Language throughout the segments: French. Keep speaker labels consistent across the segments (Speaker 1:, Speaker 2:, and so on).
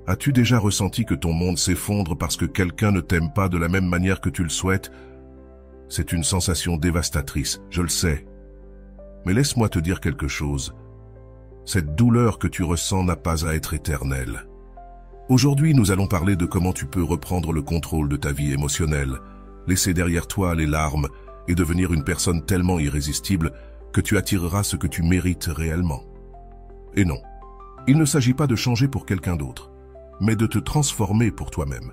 Speaker 1: As-tu déjà ressenti que ton monde s'effondre parce que quelqu'un ne t'aime pas de la même manière que tu le souhaites? C'est une sensation dévastatrice, je le sais. Mais laisse-moi te dire quelque chose. Cette douleur que tu ressens n'a pas à être éternelle. Aujourd'hui, nous allons parler de comment tu peux reprendre le contrôle de ta vie émotionnelle, laisser derrière toi les larmes et devenir une personne tellement irrésistible que tu attireras ce que tu mérites réellement. Et non, il ne s'agit pas de changer pour quelqu'un d'autre, mais de te transformer pour toi-même.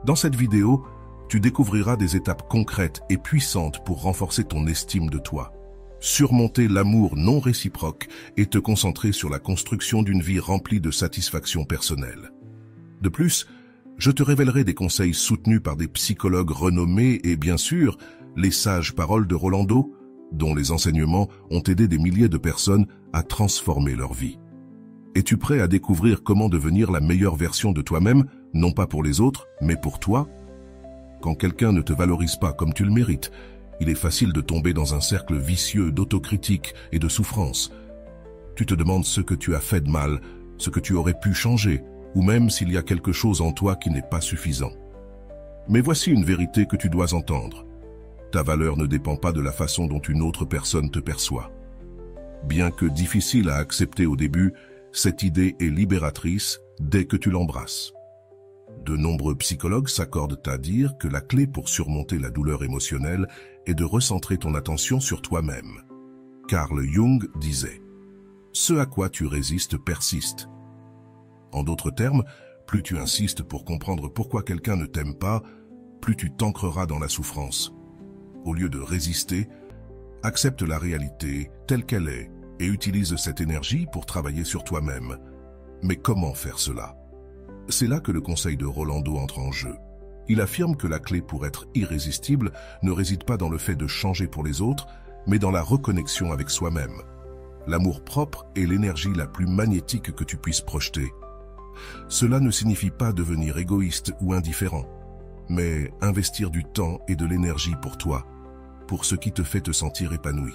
Speaker 1: Dans cette vidéo, tu découvriras des étapes concrètes et puissantes pour renforcer ton estime de toi, surmonter l'amour non réciproque et te concentrer sur la construction d'une vie remplie de satisfaction personnelle. De plus, je te révélerai des conseils soutenus par des psychologues renommés et bien sûr, les sages paroles de Rolando, dont les enseignements ont aidé des milliers de personnes à transformer leur vie. Es-tu prêt à découvrir comment devenir la meilleure version de toi-même, non pas pour les autres, mais pour toi? Quand quelqu'un ne te valorise pas comme tu le mérites, il est facile de tomber dans un cercle vicieux d'autocritique et de souffrance. Tu te demandes ce que tu as fait de mal, ce que tu aurais pu changer, ou même s'il y a quelque chose en toi qui n'est pas suffisant. Mais voici une vérité que tu dois entendre. Ta valeur ne dépend pas de la façon dont une autre personne te perçoit. Bien que difficile à accepter au début, cette idée est libératrice dès que tu l'embrasses. De nombreux psychologues s'accordent à dire que la clé pour surmonter la douleur émotionnelle est de recentrer ton attention sur toi-même. Carl Jung disait « Ce à quoi tu résistes persiste ». En d'autres termes, plus tu insistes pour comprendre pourquoi quelqu'un ne t'aime pas, plus tu t'ancreras dans la souffrance. Au lieu de résister, accepte la réalité telle qu'elle est et utilise cette énergie pour travailler sur toi-même. Mais comment faire cela? C'est là que le conseil de Rolando entre en jeu. Il affirme que la clé pour être irrésistible ne réside pas dans le fait de changer pour les autres, mais dans la reconnexion avec soi-même. L'amour-propre est l'énergie la plus magnétique que tu puisses projeter. Cela ne signifie pas devenir égoïste ou indifférent, mais investir du temps et de l'énergie pour toi, pour ce qui te fait te sentir épanoui.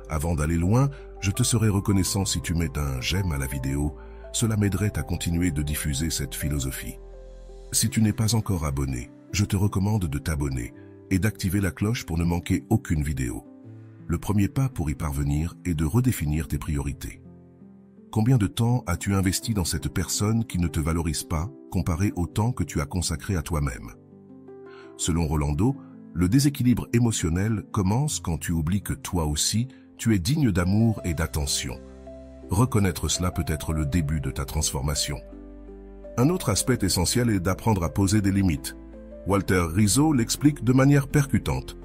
Speaker 1: Avant d'aller loin, je te serais reconnaissant si tu mets un j'aime à la vidéo, cela m'aiderait à continuer de diffuser cette philosophie. Si tu n'es pas encore abonné, je te recommande de t'abonner et d'activer la cloche pour ne manquer aucune vidéo. Le premier pas pour y parvenir est de redéfinir tes priorités. Combien de temps as-tu investi dans cette personne qui ne te valorise pas comparé au temps que tu as consacré à toi-même? Selon Rolando, le déséquilibre émotionnel commence quand tu oublies que toi aussi, tu es digne d'amour et d'attention. Reconnaître cela peut être le début de ta transformation. Un autre aspect essentiel est d'apprendre à poser des limites. Walter Rizzo l'explique de manière percutante.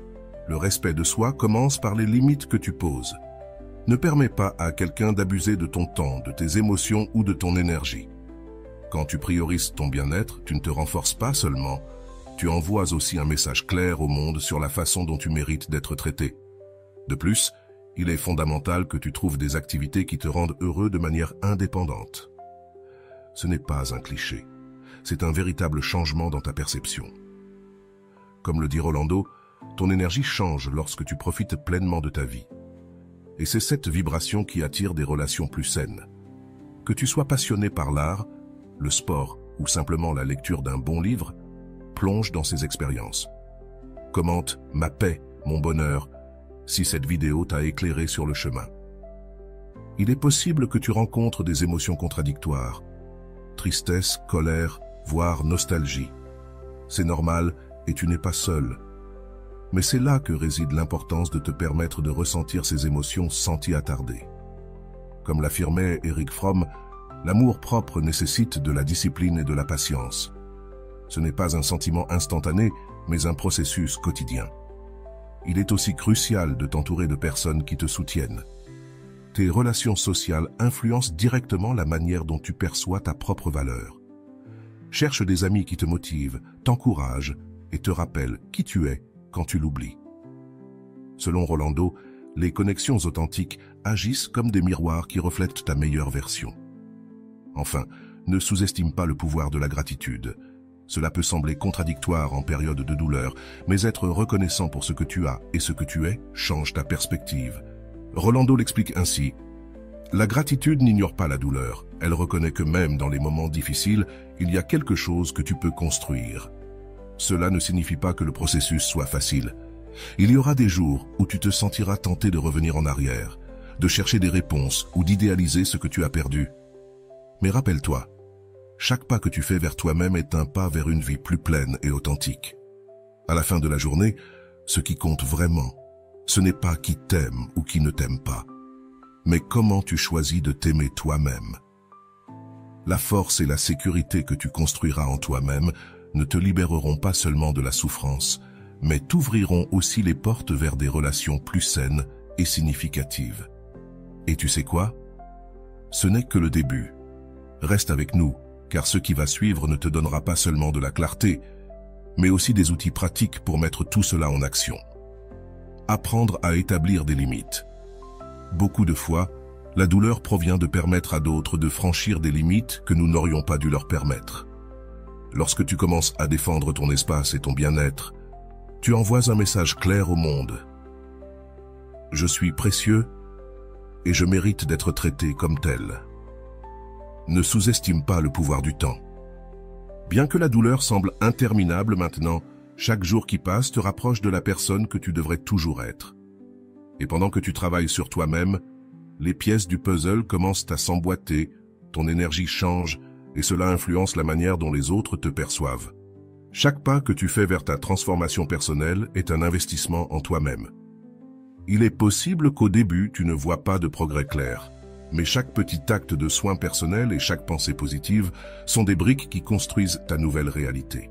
Speaker 1: Le respect de soi commence par les limites que tu poses. Ne permets pas à quelqu'un d'abuser de ton temps, de tes émotions ou de ton énergie. Quand tu priorises ton bien-être, tu ne te renforces pas seulement, tu envoies aussi un message clair au monde sur la façon dont tu mérites d'être traité. De plus, il est fondamental que tu trouves des activités qui te rendent heureux de manière indépendante. Ce n'est pas un cliché, c'est un véritable changement dans ta perception. Comme le dit Rolando, ton énergie change lorsque tu profites pleinement de ta vie. Et c'est cette vibration qui attire des relations plus saines. Que tu sois passionné par l'art, le sport ou simplement la lecture d'un bon livre, plonge dans ces expériences. Commente « Ma paix, mon bonheur » si cette vidéo t'a éclairé sur le chemin. Il est possible que tu rencontres des émotions contradictoires, tristesse, colère, voire nostalgie. C'est normal et tu n'es pas seul. Mais c'est là que réside l'importance de te permettre de ressentir ces émotions sans t'y attarder. Comme l'affirmait Erich Fromm, l'amour-propre nécessite de la discipline et de la patience. Ce n'est pas un sentiment instantané, mais un processus quotidien. Il est aussi crucial de t'entourer de personnes qui te soutiennent. Tes relations sociales influencent directement la manière dont tu perçois ta propre valeur. Cherche des amis qui te motivent, t'encouragent et te rappellent qui tu es quand tu l'oublies. Selon Rolando, les connexions authentiques agissent comme des miroirs qui reflètent ta meilleure version. Enfin, ne sous-estime pas le pouvoir de la gratitude. Cela peut sembler contradictoire en période de douleur, mais être reconnaissant pour ce que tu as et ce que tu es change ta perspective. Rolando l'explique ainsi. La gratitude n'ignore pas la douleur. Elle reconnaît que même dans les moments difficiles, il y a quelque chose que tu peux construire. Cela ne signifie pas que le processus soit facile. Il y aura des jours où tu te sentiras tenté de revenir en arrière, de chercher des réponses ou d'idéaliser ce que tu as perdu. Mais rappelle-toi, chaque pas que tu fais vers toi-même est un pas vers une vie plus pleine et authentique. À la fin de la journée, ce qui compte vraiment, ce n'est pas qui t'aime ou qui ne t'aime pas, mais comment tu choisis de t'aimer toi-même. La force et la sécurité que tu construiras en toi-même ne te libéreront pas seulement de la souffrance, mais t'ouvriront aussi les portes vers des relations plus saines et significatives. Et tu sais quoi? Ce n'est que le début. Reste avec nous, car ce qui va suivre ne te donnera pas seulement de la clarté, mais aussi des outils pratiques pour mettre tout cela en action. Apprendre à établir des limites. Beaucoup de fois, la douleur provient de permettre à d'autres de franchir des limites que nous n'aurions pas dû leur permettre. Lorsque tu commences à défendre ton espace et ton bien-être, tu envoies un message clair au monde. Je suis précieux et je mérite d'être traité comme tel. Ne sous-estime pas le pouvoir du temps. Bien que la douleur semble interminable maintenant, chaque jour qui passe te rapproche de la personne que tu devrais toujours être. Et pendant que tu travailles sur toi-même, les pièces du puzzle commencent à s'emboîter, ton énergie change et cela influence la manière dont les autres te perçoivent. Chaque pas que tu fais vers ta transformation personnelle est un investissement en toi-même. Il est possible qu'au début, tu ne vois pas de progrès clair, mais chaque petit acte de soin personnel et chaque pensée positive sont des briques qui construisent ta nouvelle réalité.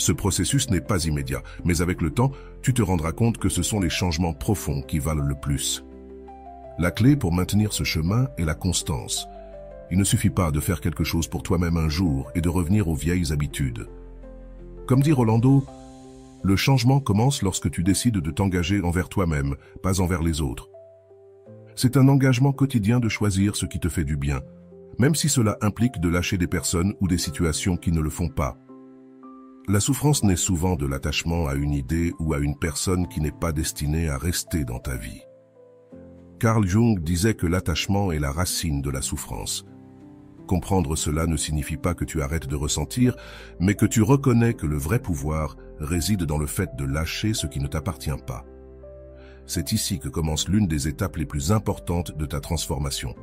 Speaker 1: Ce processus n'est pas immédiat, mais avec le temps, tu te rendras compte que ce sont les changements profonds qui valent le plus. La clé pour maintenir ce chemin est la constance. Il ne suffit pas de faire quelque chose pour toi-même un jour et de revenir aux vieilles habitudes. Comme dit Rolando, le changement commence lorsque tu décides de t'engager envers toi-même, pas envers les autres. C'est un engagement quotidien de choisir ce qui te fait du bien, même si cela implique de lâcher des personnes ou des situations qui ne le font pas. La souffrance naît souvent de l'attachement à une idée ou à une personne qui n'est pas destinée à rester dans ta vie. Carl Jung disait que l'attachement est la racine de la souffrance. Comprendre cela ne signifie pas que tu arrêtes de ressentir, mais que tu reconnais que le vrai pouvoir réside dans le fait de lâcher ce qui ne t'appartient pas. C'est ici que commence l'une des étapes les plus importantes de ta transformation.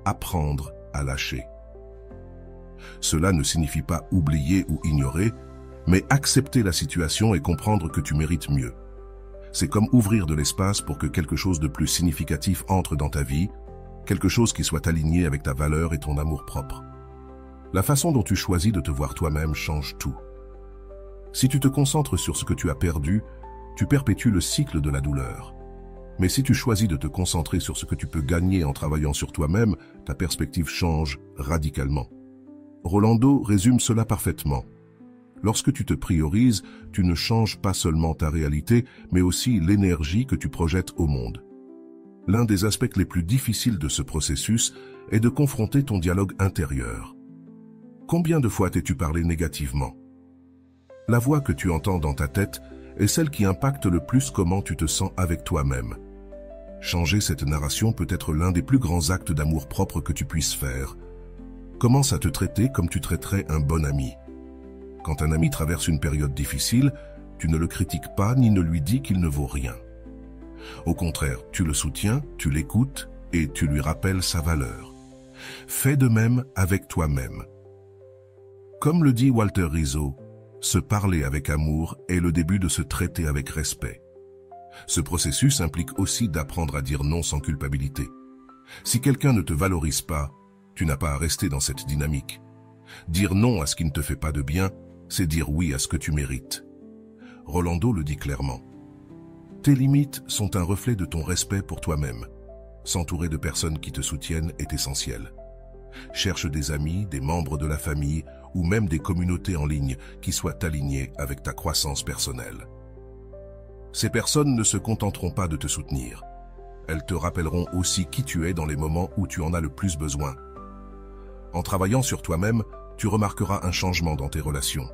Speaker 1: Apprendre à lâcher. Cela ne signifie pas oublier ou ignorer, mais accepter la situation et comprendre que tu mérites mieux. C'est comme ouvrir de l'espace pour que quelque chose de plus significatif entre dans ta vie, quelque chose qui soit aligné avec ta valeur et ton amour-propre. La façon dont tu choisis de te voir toi-même change tout. Si tu te concentres sur ce que tu as perdu, tu perpétues le cycle de la douleur. Mais si tu choisis de te concentrer sur ce que tu peux gagner en travaillant sur toi-même, ta perspective change radicalement. Rolando résume cela parfaitement. Lorsque tu te priorises, tu ne changes pas seulement ta réalité, mais aussi l'énergie que tu projettes au monde. L'un des aspects les plus difficiles de ce processus est de confronter ton dialogue intérieur. Combien de fois t'es-tu parlé négativement? La voix que tu entends dans ta tête est celle qui impacte le plus comment tu te sens avec toi-même. Changer cette narration peut être l'un des plus grands actes d'amour-propre que tu puisses faire. Commence à te traiter comme tu traiterais un bon ami. Quand un ami traverse une période difficile, tu ne le critiques pas ni ne lui dis qu'il ne vaut rien. Au contraire, tu le soutiens, tu l'écoutes et tu lui rappelles sa valeur. Fais de même avec toi-même. Comme le dit Walter Rizzo, se parler avec amour est le début de se traiter avec respect. Ce processus implique aussi d'apprendre à dire non sans culpabilité. Si quelqu'un ne te valorise pas, tu n'as pas à rester dans cette dynamique. Dire non à ce qui ne te fait pas de bien, c'est dire oui à ce que tu mérites. Rolando le dit clairement. Tes limites sont un reflet de ton respect pour toi-même. S'entourer de personnes qui te soutiennent est essentiel. Cherche des amis, des membres de la famille ou même des communautés en ligne qui soient alignées avec ta croissance personnelle. Ces personnes ne se contenteront pas de te soutenir. Elles te rappelleront aussi qui tu es dans les moments où tu en as le plus besoin. En travaillant sur toi-même, tu remarqueras un changement dans tes relations.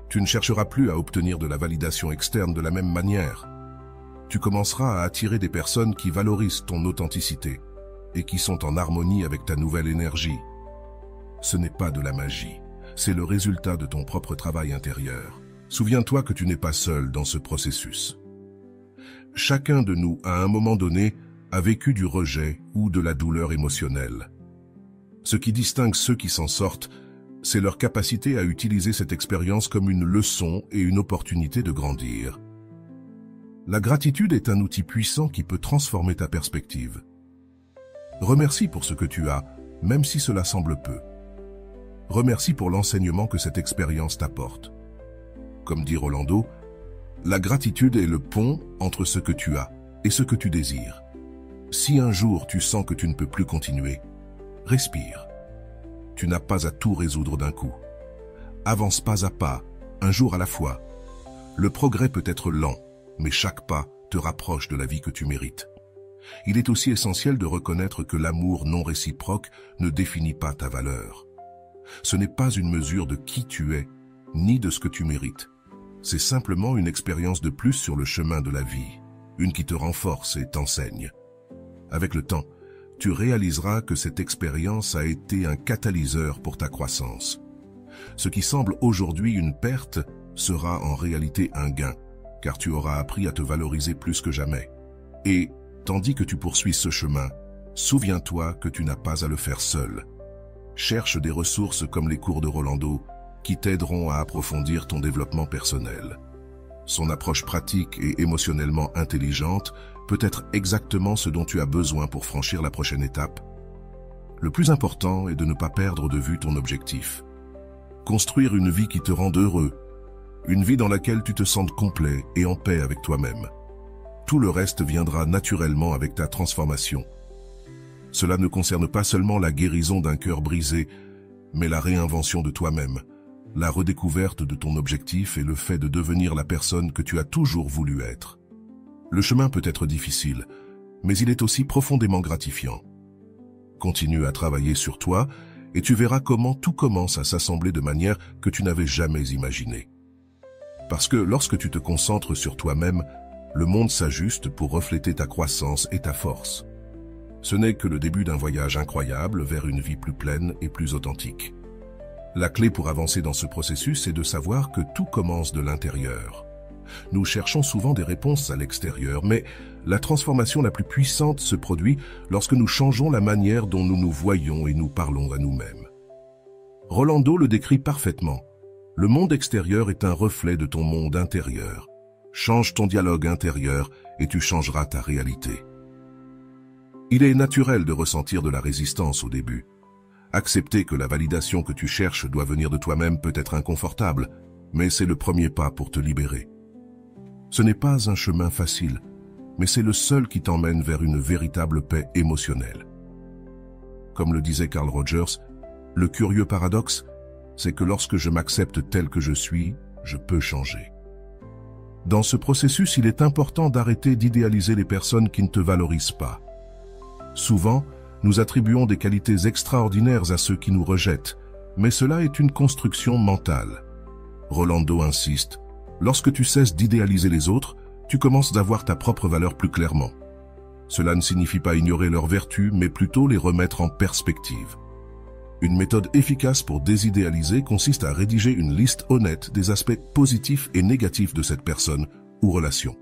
Speaker 1: Tu ne chercheras plus à obtenir de la validation externe de la même manière. Tu commenceras à attirer des personnes qui valorisent ton authenticité, et qui sont en harmonie avec ta nouvelle énergie. Ce n'est pas de la magie, c'est le résultat de ton propre travail intérieur. Souviens-toi que tu n'es pas seul dans ce processus. Chacun de nous, à un moment donné, a vécu du rejet ou de la douleur émotionnelle. Ce qui distingue ceux qui s'en sortent, c'est leur capacité à utiliser cette expérience comme une leçon et une opportunité de grandir. La gratitude est un outil puissant qui peut transformer ta perspective. Remercie pour ce que tu as, même si cela semble peu. Remercie pour l'enseignement que cette expérience t'apporte. Comme dit Rolando, la gratitude est le pont entre ce que tu as et ce que tu désires. Si un jour tu sens que tu ne peux plus continuer, respire. Tu n'as pas à tout résoudre d'un coup. Avance pas à pas, un jour à la fois. Le progrès peut être lent, mais chaque pas te rapproche de la vie que tu mérites. Il est aussi essentiel de reconnaître que l'amour non réciproque ne définit pas ta valeur. Ce n'est pas une mesure de qui tu es, ni de ce que tu mérites. C'est simplement une expérience de plus sur le chemin de la vie, une qui te renforce et t'enseigne. Avec le temps, tu réaliseras que cette expérience a été un catalyseur pour ta croissance. Ce qui semble aujourd'hui une perte sera en réalité un gain, car tu auras appris à te valoriser plus que jamais. Et, tandis que tu poursuis ce chemin, souviens-toi que tu n'as pas à le faire seul. Cherche des ressources comme les cours de Rolando, qui t'aideront à approfondir ton développement personnel. Son approche pratique et émotionnellement intelligente peut être exactement ce dont tu as besoin pour franchir la prochaine étape. Le plus important est de ne pas perdre de vue ton objectif. Construire une vie qui te rende heureux, une vie dans laquelle tu te sentes complet et en paix avec toi-même. Tout le reste viendra naturellement avec ta transformation. Cela ne concerne pas seulement la guérison d'un cœur brisé, mais la réinvention de toi-même, la redécouverte de ton objectif et le fait de devenir la personne que tu as toujours voulu être. Le chemin peut être difficile, mais il est aussi profondément gratifiant. Continue à travailler sur toi et tu verras comment tout commence à s'assembler de manière que tu n'avais jamais imaginée. Parce que lorsque tu te concentres sur toi-même, le monde s'ajuste pour refléter ta croissance et ta force. Ce n'est que le début d'un voyage incroyable vers une vie plus pleine et plus authentique. La clé pour avancer dans ce processus est de savoir que tout commence de l'intérieur. Nous cherchons souvent des réponses à l'extérieur, mais la transformation la plus puissante se produit lorsque nous changeons la manière dont nous nous voyons et nous parlons à nous-mêmes. Rolando le décrit parfaitement. Le monde extérieur est un reflet de ton monde intérieur. Change ton dialogue intérieur et tu changeras ta réalité. Il est naturel de ressentir de la résistance au début. Accepter que la validation que tu cherches doit venir de toi-même peut être inconfortable, mais c'est le premier pas pour te libérer. Ce n'est pas un chemin facile, mais c'est le seul qui t'emmène vers une véritable paix émotionnelle. Comme le disait Carl Rogers, le curieux paradoxe, c'est que lorsque je m'accepte tel que je suis, je peux changer. Dans ce processus, il est important d'arrêter d'idéaliser les personnes qui ne te valorisent pas. Souvent, nous attribuons des qualités extraordinaires à ceux qui nous rejettent, mais cela est une construction mentale. Rolando insiste, lorsque tu cesses d'idéaliser les autres, tu commences d'avoir ta propre valeur plus clairement. Cela ne signifie pas ignorer leurs vertus, mais plutôt les remettre en perspective. Une méthode efficace pour désidéaliser consiste à rédiger une liste honnête des aspects positifs et négatifs de cette personne ou relation.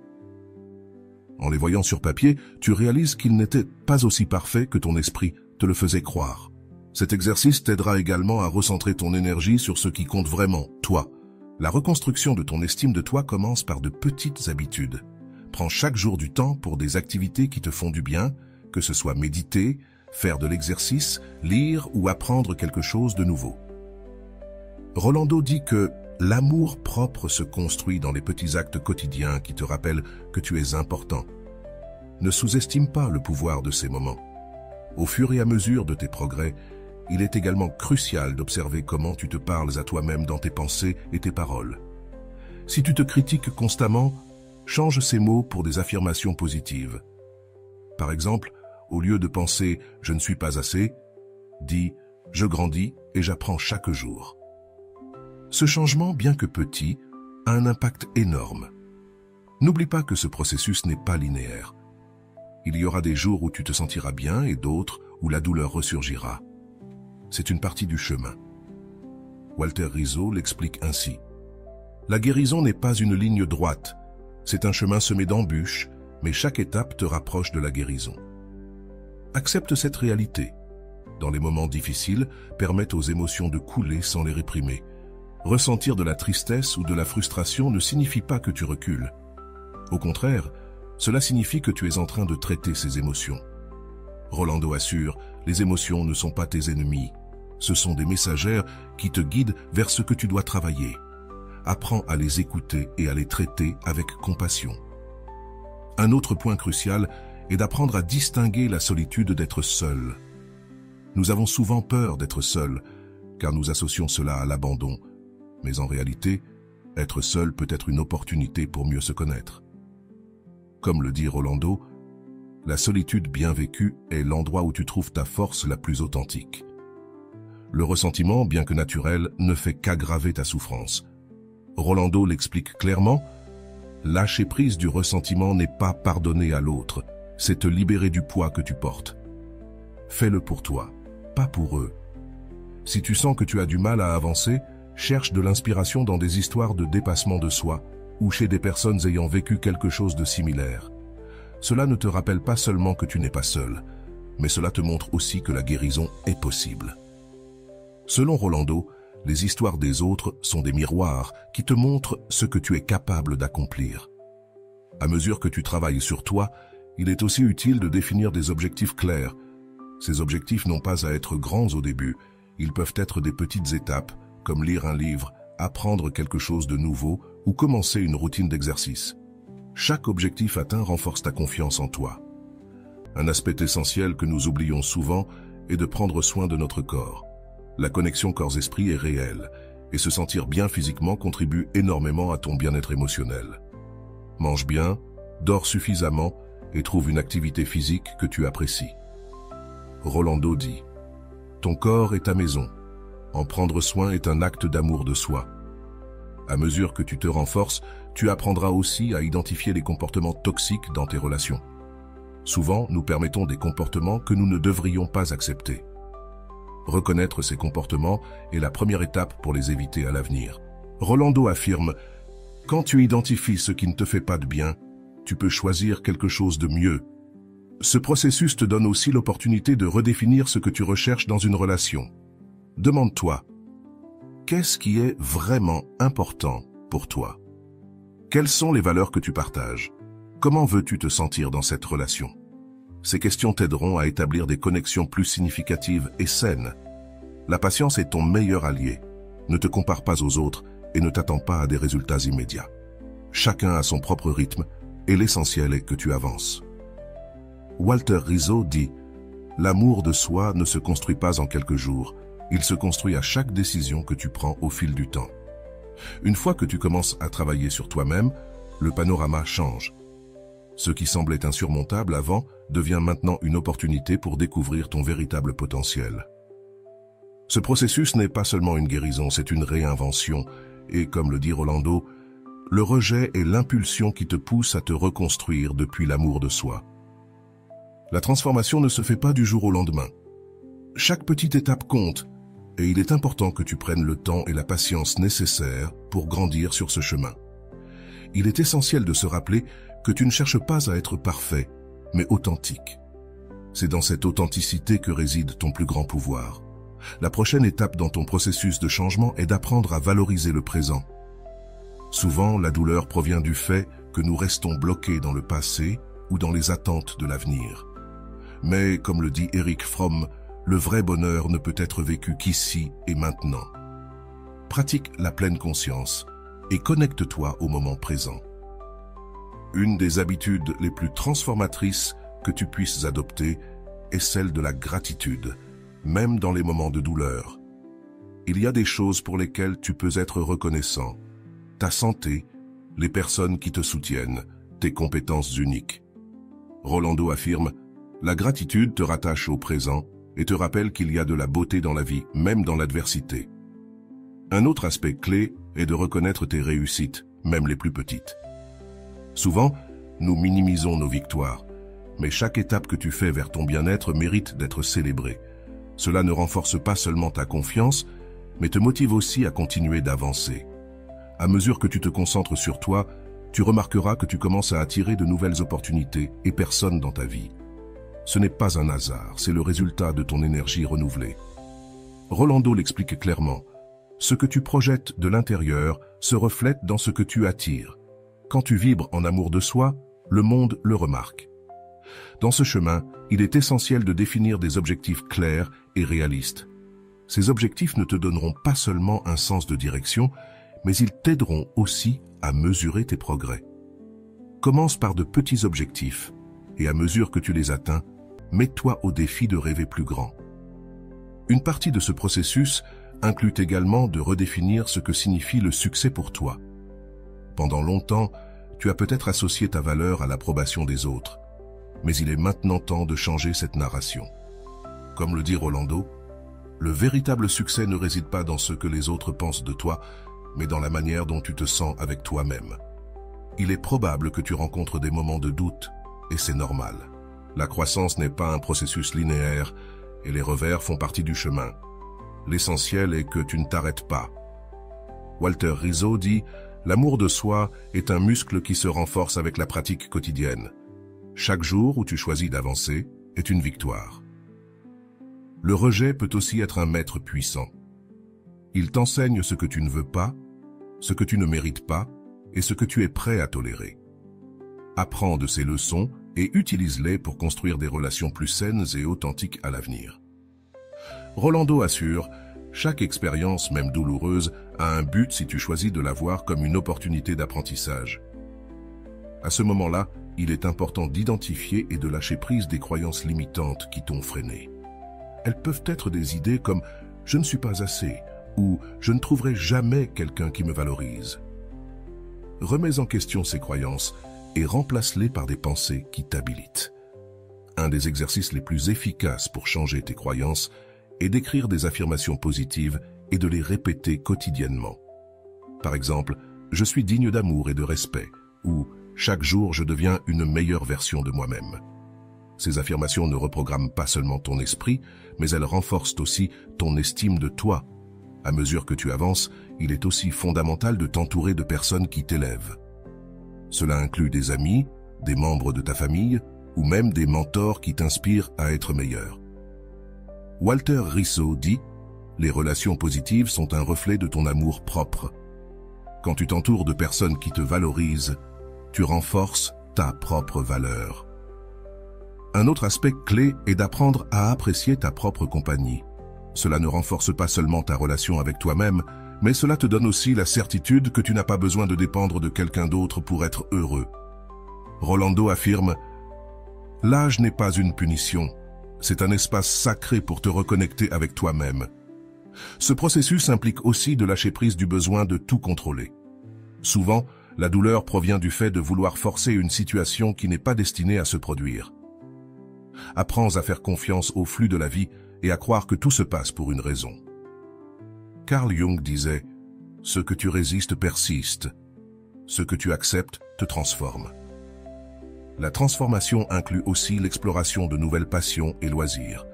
Speaker 1: En les voyant sur papier, tu réalises qu'ils n'étaient pas aussi parfaits que ton esprit te le faisait croire. Cet exercice t'aidera également à recentrer ton énergie sur ce qui compte vraiment, toi. La reconstruction de ton estime de toi commence par de petites habitudes. Prends chaque jour du temps pour des activités qui te font du bien, que ce soit méditer, faire de l'exercice, lire ou apprendre quelque chose de nouveau. Rolando dit que l'amour propre se construit dans les petits actes quotidiens qui te rappellent que tu es important. Ne sous-estime pas le pouvoir de ces moments. Au fur et à mesure de tes progrès, il est également crucial d'observer comment tu te parles à toi-même dans tes pensées et tes paroles. Si tu te critiques constamment, change ces mots pour des affirmations positives. Par exemple, au lieu de penser « je ne suis pas assez », dis « je grandis et j'apprends chaque jour ». Ce changement, bien que petit, a un impact énorme. N'oublie pas que ce processus n'est pas linéaire. Il y aura des jours où tu te sentiras bien et d'autres où la douleur ressurgira. C'est une partie du chemin. Walter Rizzo l'explique ainsi. La guérison n'est pas une ligne droite, c'est un chemin semé d'embûches, mais chaque étape te rapproche de la guérison. Accepte cette réalité. Dans les moments difficiles, permettre aux émotions de couler sans les réprimer. Ressentir de la tristesse ou de la frustration ne signifie pas que tu recules. Au contraire, cela signifie que tu es en train de traiter ces émotions. Rolando assure, les émotions ne sont pas tes ennemis. Ce sont des messagères qui te guident vers ce que tu dois travailler. Apprends à les écouter et à les traiter avec compassion. Un autre point crucial est d'apprendre à distinguer la solitude d'être seul. Nous avons souvent peur d'être seul, car nous associons cela à l'abandon. Mais en réalité, être seul peut être une opportunité pour mieux se connaître. Comme le dit Rolando, la solitude bien vécue est l'endroit où tu trouves ta force la plus authentique. Le ressentiment, bien que naturel, ne fait qu'aggraver ta souffrance. Rolando l'explique clairement, lâcher prise du ressentiment n'est pas pardonner à l'autre, c'est te libérer du poids que tu portes. Fais-le pour toi, pas pour eux. Si tu sens que tu as du mal à avancer, cherche de l'inspiration dans des histoires de dépassement de soi ou chez des personnes ayant vécu quelque chose de similaire. Cela ne te rappelle pas seulement que tu n'es pas seul, mais cela te montre aussi que la guérison est possible. Selon Rolando, les histoires des autres sont des miroirs qui te montrent ce que tu es capable d'accomplir. À mesure que tu travailles sur toi, il est aussi utile de définir des objectifs clairs. Ces objectifs n'ont pas à être grands au début, ils peuvent être des petites étapes, comme lire un livre, apprendre quelque chose de nouveau ou commencer une routine d'exercice. Chaque objectif atteint renforce ta confiance en toi. Un aspect essentiel que nous oublions souvent est de prendre soin de notre corps. La connexion corps-esprit est réelle, et se sentir bien physiquement contribue énormément à ton bien-être émotionnel. Mange bien, dors suffisamment et trouve une activité physique que tu apprécies. Rolando dit, « Ton corps est ta maison. En prendre soin est un acte d'amour de soi. À mesure que tu te renforces, tu apprendras aussi à identifier les comportements toxiques dans tes relations. Souvent, nous permettons des comportements que nous ne devrions pas accepter. Reconnaître ces comportements est la première étape pour les éviter à l'avenir. Rolando affirme, « Quand tu identifies ce qui ne te fait pas de bien, tu peux choisir quelque chose de mieux. » Ce processus te donne aussi l'opportunité de redéfinir ce que tu recherches dans une relation. Demande-toi, qu'est-ce qui est vraiment important pour toi? Quelles sont les valeurs que tu partages? Comment veux-tu te sentir dans cette relation? Ces questions t'aideront à établir des connexions plus significatives et saines. La patience est ton meilleur allié. Ne te compare pas aux autres et ne t'attends pas à des résultats immédiats. Chacun a son propre rythme et l'essentiel est que tu avances. Walter Rizzo dit « L'amour de soi ne se construit pas en quelques jours, il se construit à chaque décision que tu prends au fil du temps. Une fois que tu commences à travailler sur toi-même, le panorama change. Ce qui semblait insurmontable avant devient maintenant une opportunité pour découvrir ton véritable potentiel. Ce processus n'est pas seulement une guérison, c'est une réinvention. Et comme le dit Rolando, le rejet est l'impulsion qui te pousse à te reconstruire depuis l'amour de soi. La transformation ne se fait pas du jour au lendemain. Chaque petite étape compte, et il est important que tu prennes le temps et la patience nécessaires pour grandir sur ce chemin. Il est essentiel de se rappeler que tu ne cherches pas à être parfait, mais authentique. C'est dans cette authenticité que réside ton plus grand pouvoir. La prochaine étape dans ton processus de changement est d'apprendre à valoriser le présent. Souvent, la douleur provient du fait que nous restons bloqués dans le passé ou dans les attentes de l'avenir. Mais, comme le dit Erich Fromm, le vrai bonheur ne peut être vécu qu'ici et maintenant. Pratique la pleine conscience et connecte-toi au moment présent. Une des habitudes les plus transformatrices que tu puisses adopter est celle de la gratitude, même dans les moments de douleur. Il y a des choses pour lesquelles tu peux être reconnaissant. Ta santé, les personnes qui te soutiennent, tes compétences uniques. Rolando affirme, la gratitude te rattache au présent et te rappelle qu'il y a de la beauté dans la vie, même dans l'adversité. Un autre aspect clé est de reconnaître tes réussites, même les plus petites. Souvent, nous minimisons nos victoires, Mais chaque étape que tu fais vers ton bien-être mérite d'être célébrée. Cela ne renforce pas seulement ta confiance, mais te motive aussi à continuer d'avancer. À mesure que tu te concentres sur toi, tu remarqueras que tu commences à attirer de nouvelles opportunités et personnes dans ta vie. Ce n'est pas un hasard, c'est le résultat de ton énergie renouvelée. Rolando l'explique clairement. Ce que tu projettes de l'intérieur se reflète dans ce que tu attires. Quand tu vibres en amour de soi, le monde le remarque. Dans ce chemin, il est essentiel de définir des objectifs clairs et réalistes. Ces objectifs ne te donneront pas seulement un sens de direction, mais ils t'aideront aussi à mesurer tes progrès. Commence par de petits objectifs, et à mesure que tu les atteins, mets-toi au défi de rêver plus grand. Une partie de ce processus inclut également de redéfinir ce que signifie le succès pour toi. Pendant longtemps, tu as peut-être associé ta valeur à l'approbation des autres, mais il est maintenant temps de changer cette narration. Comme le dit Rolando, le véritable succès ne réside pas dans ce que les autres pensent de toi, mais dans la manière dont tu te sens avec toi-même. Il est probable que tu rencontres des moments de doute, et c'est normal. La croissance n'est pas un processus linéaire, et les revers font partie du chemin. L'essentiel est que tu ne t'arrêtes pas. Walter Rizzo dit « L'amour de soi est un muscle qui se renforce avec la pratique quotidienne. Chaque jour où tu choisis d'avancer est une victoire. » Le rejet peut aussi être un maître puissant. Il t'enseigne ce que tu ne veux pas, ce que tu ne mérites pas et ce que tu es prêt à tolérer. Apprends de ces leçons et utilise-les pour construire des relations plus saines et authentiques à l'avenir. Rolando assure, chaque expérience, même douloureuse, a un but si tu choisis de la voir comme une opportunité d'apprentissage. À ce moment-là, il est important d'identifier et de lâcher prise des croyances limitantes qui t'ont freiné. Elles peuvent être des idées comme « je ne suis pas assez » ou « je ne trouverai jamais quelqu'un qui me valorise ». Remets en question ces croyances et remplace-les par des pensées qui t'habilitent. Un des exercices les plus efficaces pour changer tes croyances est d'écrire des affirmations positives et de les répéter quotidiennement. Par exemple, « je suis digne d'amour et de respect » ou « chaque jour je deviens une meilleure version de moi-même ». Ces affirmations ne reprogramment pas seulement ton esprit, mais elles renforcent aussi ton estime de toi. À mesure que tu avances, il est aussi fondamental de t'entourer de personnes qui t'élèvent. Cela inclut des amis, des membres de ta famille, ou même des mentors qui t'inspirent à être meilleur. Walter Rizzo dit « Les relations positives sont un reflet de ton amour propre. Quand tu t'entoures de personnes qui te valorisent, tu renforces ta propre valeur. » Un autre aspect clé est d'apprendre à apprécier ta propre compagnie. Cela ne renforce pas seulement ta relation avec toi-même, mais cela te donne aussi la certitude que tu n'as pas besoin de dépendre de quelqu'un d'autre pour être heureux. Rolando affirme « L'âge n'est pas une punition, c'est un espace sacré pour te reconnecter avec toi-même. » Ce processus implique aussi de lâcher prise du besoin de tout contrôler. Souvent, la douleur provient du fait de vouloir forcer une situation qui n'est pas destinée à se produire. Apprends à faire confiance au flux de la vie et à croire que tout se passe pour une raison. Carl Jung disait « Ce que tu résistes persiste, ce que tu acceptes te transforme. » La transformation inclut aussi l'exploration de nouvelles passions et loisirs.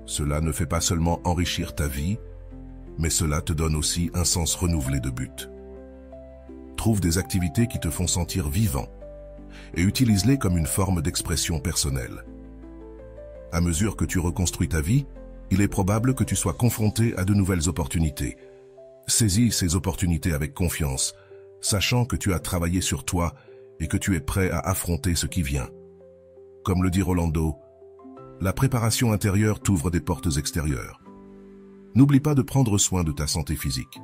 Speaker 1: Cela ne fait pas seulement enrichir ta vie, mais cela te donne aussi un sens renouvelé de but. Trouve des activités qui te font sentir vivant et utilise-les comme une forme d'expression personnelle. À mesure que tu reconstruis ta vie, il est probable que tu sois confronté à de nouvelles opportunités. Saisis ces opportunités avec confiance, sachant que tu as travaillé sur toi et que tu es prêt à affronter ce qui vient. Comme le dit Rolando, la préparation intérieure t'ouvre des portes extérieures. N'oublie pas de prendre soin de ta santé physique.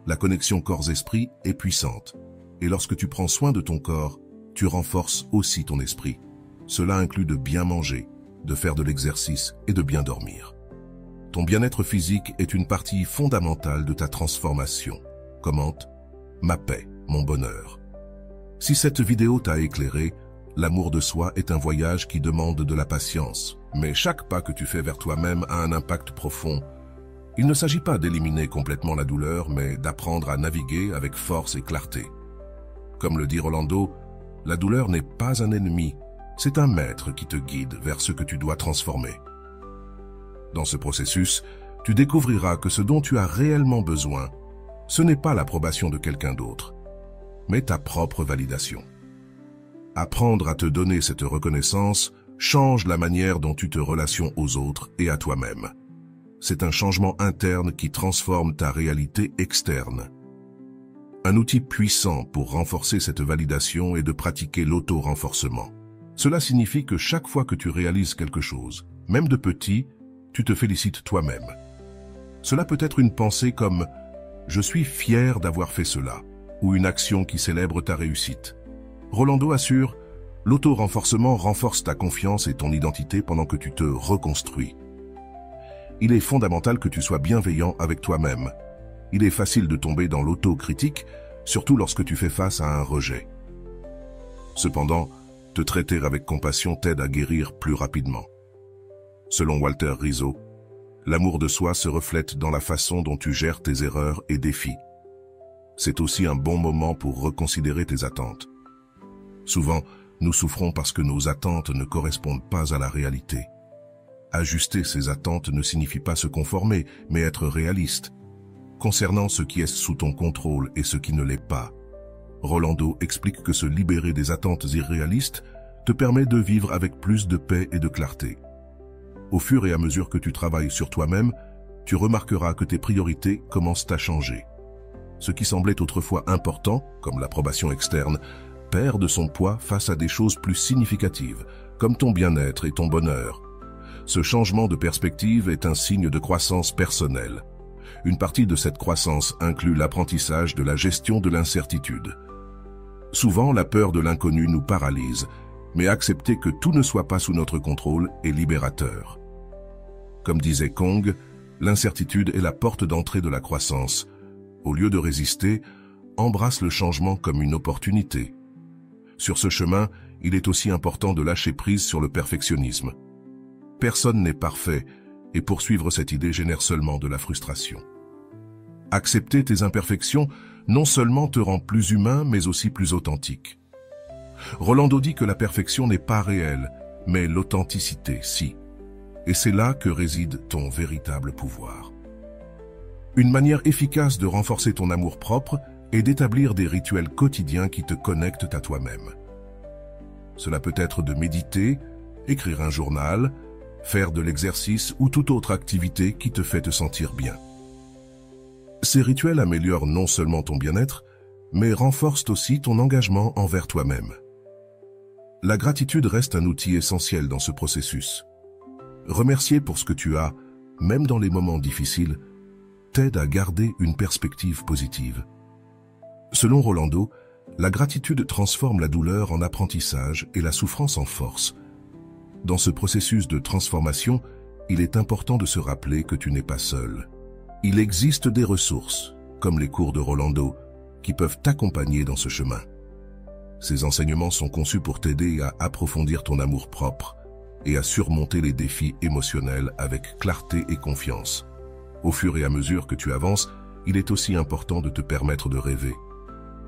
Speaker 1: La connexion corps-esprit est puissante, et lorsque tu prends soin de ton corps, tu renforces aussi ton esprit. Cela inclut de bien manger, de faire de l'exercice et de bien dormir. Ton bien-être physique est une partie fondamentale de ta transformation. Commente « Ma paix, mon bonheur ». Si cette vidéo t'a éclairé, l'amour de soi est un voyage qui demande de la patience. Mais chaque pas que tu fais vers toi-même a un impact profond. Il ne s'agit pas d'éliminer complètement la douleur, mais d'apprendre à naviguer avec force et clarté. Comme le dit Rolando, la douleur n'est pas un ennemi, c'est un maître qui te guide vers ce que tu dois transformer. Dans ce processus, tu découvriras que ce dont tu as réellement besoin, ce n'est pas l'approbation de quelqu'un d'autre, mais ta propre validation. Apprendre à te donner cette reconnaissance change la manière dont tu te relations aux autres et à toi-même. C'est un changement interne qui transforme ta réalité externe. Un outil puissant pour renforcer cette validation est de pratiquer l'auto-renforcement. Cela signifie que chaque fois que tu réalises quelque chose, même de petit, tu te félicites toi-même. Cela peut être une pensée comme « Je suis fier d'avoir fait cela » ou une action qui célèbre ta réussite. Rolando assure « L'auto-renforcement renforce ta confiance et ton identité pendant que tu te reconstruis. » Il est fondamental que tu sois bienveillant avec toi-même. Il est facile de tomber dans l'auto-critique, surtout lorsque tu fais face à un rejet. Cependant, te traiter avec compassion t'aide à guérir plus rapidement. Selon Walter Rizzo, l'amour de soi se reflète dans la façon dont tu gères tes erreurs et défis. C'est aussi un bon moment pour reconsidérer tes attentes. Souvent, nous souffrons parce que nos attentes ne correspondent pas à la réalité. Ajuster ses attentes ne signifie pas se conformer, mais être réaliste. Concernant ce qui est sous ton contrôle et ce qui ne l'est pas, Rolando explique que se libérer des attentes irréalistes te permet de vivre avec plus de paix et de clarté. Au fur et à mesure que tu travailles sur toi-même, tu remarqueras que tes priorités commencent à changer. Ce qui semblait autrefois important, comme l'approbation externe, perd de son poids face à des choses plus significatives, comme ton bien-être et ton bonheur. Ce changement de perspective est un signe de croissance personnelle. Une partie de cette croissance inclut l'apprentissage de la gestion de l'incertitude. Souvent, la peur de l'inconnu nous paralyse, mais accepter que tout ne soit pas sous notre contrôle est libérateur. Comme disait Kong, l'incertitude est la porte d'entrée de la croissance. Au lieu de résister, embrasse le changement comme une opportunité. Sur ce chemin, il est aussi important de lâcher prise sur le perfectionnisme. Personne n'est parfait, et poursuivre cette idée génère seulement de la frustration. Accepter tes imperfections non seulement te rend plus humain, mais aussi plus authentique. Rolando dit que la perfection n'est pas réelle, mais l'authenticité, si. Et c'est là que réside ton véritable pouvoir. Une manière efficace de renforcer ton amour-propre est d'établir des rituels quotidiens qui te connectent à toi-même. Cela peut être de méditer, écrire un journal, faire de l'exercice ou toute autre activité qui te fait te sentir bien. Ces rituels améliorent non seulement ton bien-être, mais renforcent aussi ton engagement envers toi-même. La gratitude reste un outil essentiel dans ce processus. Remercier pour ce que tu as, même dans les moments difficiles, t'aide à garder une perspective positive. Selon Rolando, la gratitude transforme la douleur en apprentissage et la souffrance en force. Dans ce processus de transformation, il est important de se rappeler que tu n'es pas seul. Il existe des ressources, comme les cours de Rolando, qui peuvent t'accompagner dans ce chemin. Ces enseignements sont conçus pour t'aider à approfondir ton amour-propre et à surmonter les défis émotionnels avec clarté et confiance. Au fur et à mesure que tu avances, il est aussi important de te permettre de rêver.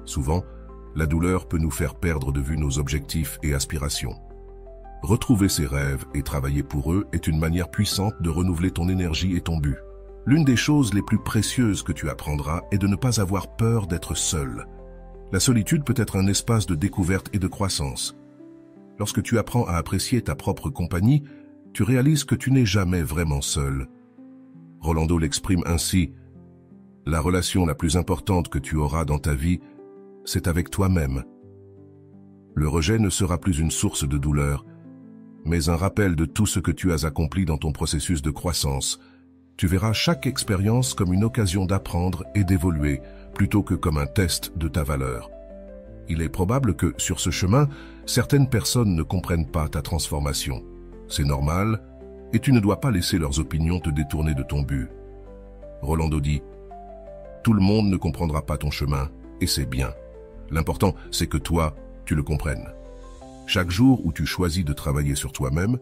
Speaker 1: Souvent, la douleur peut nous faire perdre de vue nos objectifs et aspirations. Retrouver ses rêves et travailler pour eux est une manière puissante de renouveler ton énergie et ton but. L'une des choses les plus précieuses que tu apprendras est de ne pas avoir peur d'être seul. La solitude peut être un espace de découverte et de croissance. Lorsque tu apprends à apprécier ta propre compagnie, tu réalises que tu n'es jamais vraiment seul. Rolando l'exprime ainsi: « La relation la plus importante que tu auras dans ta vie, c'est avec toi-même. » Le rejet ne sera plus une source de douleur, mais un rappel de tout ce que tu as accompli dans ton processus de croissance. Tu verras chaque expérience comme une occasion d'apprendre et d'évoluer, plutôt que comme un test de ta valeur. Il est probable que, sur ce chemin, certaines personnes ne comprennent pas ta transformation. C'est normal, et tu ne dois pas laisser leurs opinions te détourner de ton but. Rolando dit: « Tout le monde ne comprendra pas ton chemin, et c'est bien. L'important, c'est que toi, tu le comprennes. » Chaque jour où tu choisis de travailler sur toi-même,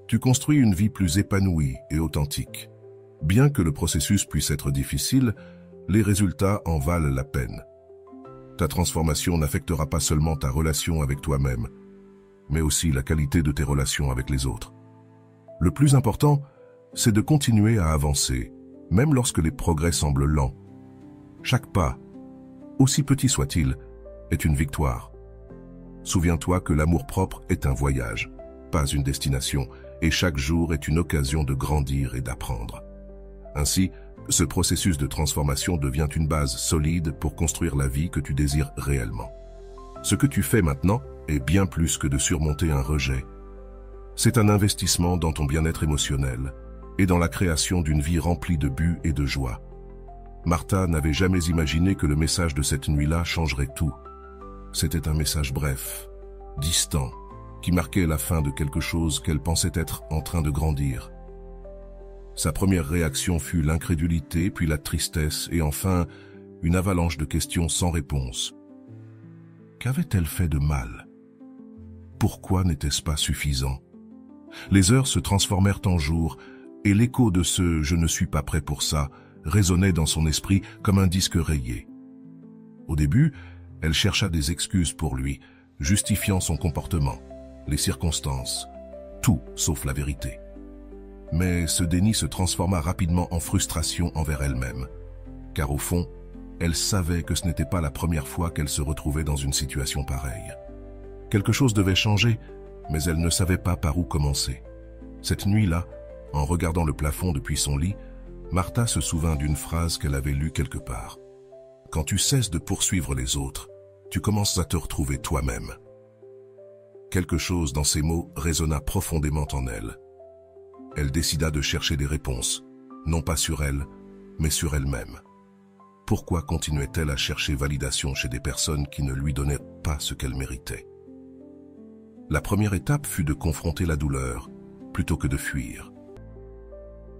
Speaker 1: tu construis une vie plus épanouie et authentique. Bien que le processus puisse être difficile, les résultats en valent la peine. Ta transformation n'affectera pas seulement ta relation avec toi-même, mais aussi la qualité de tes relations avec les autres. Le plus important, c'est de continuer à avancer, même lorsque les progrès semblent lents. Chaque pas, aussi petit soit-il, est une victoire. Souviens-toi que l'amour-propre est un voyage, pas une destination, et chaque jour est une occasion de grandir et d'apprendre. Ainsi, ce processus de transformation devient une base solide pour construire la vie que tu désires réellement. Ce que tu fais maintenant est bien plus que de surmonter un rejet. C'est un investissement dans ton bien-être émotionnel et dans la création d'une vie remplie de buts et de joie. Martha n'avait jamais imaginé que le message de cette nuit-là changerait tout. C'était un message bref, distant, qui marquait la fin de quelque chose qu'elle pensait être en train de grandir. Sa première réaction fut l'incrédulité, puis la tristesse et enfin une avalanche de questions sans réponse. Qu'avait-elle fait de mal? Pourquoi n'était-ce pas suffisant? Les heures se transformèrent en jours et l'écho de ce « je ne suis pas prêt pour ça » résonnait dans son esprit comme un disque rayé. Au début, elle chercha des excuses pour lui, justifiant son comportement, les circonstances, tout sauf la vérité. Mais ce déni se transforma rapidement en frustration envers elle-même, car au fond, elle savait que ce n'était pas la première fois qu'elle se retrouvait dans une situation pareille. Quelque chose devait changer, mais elle ne savait pas par où commencer. Cette nuit-là, en regardant le plafond depuis son lit, Martha se souvint d'une phrase qu'elle avait lue quelque part. « Quand tu cesses de poursuivre les autres, tu commences à te retrouver toi-même. » Quelque chose dans ces mots résonna profondément en elle. Elle décida de chercher des réponses, non pas sur elle, mais sur elle-même. Pourquoi continuait-elle à chercher validation chez des personnes qui ne lui donnaient pas ce qu'elle méritait? La première étape fut de confronter la douleur, plutôt que de fuir.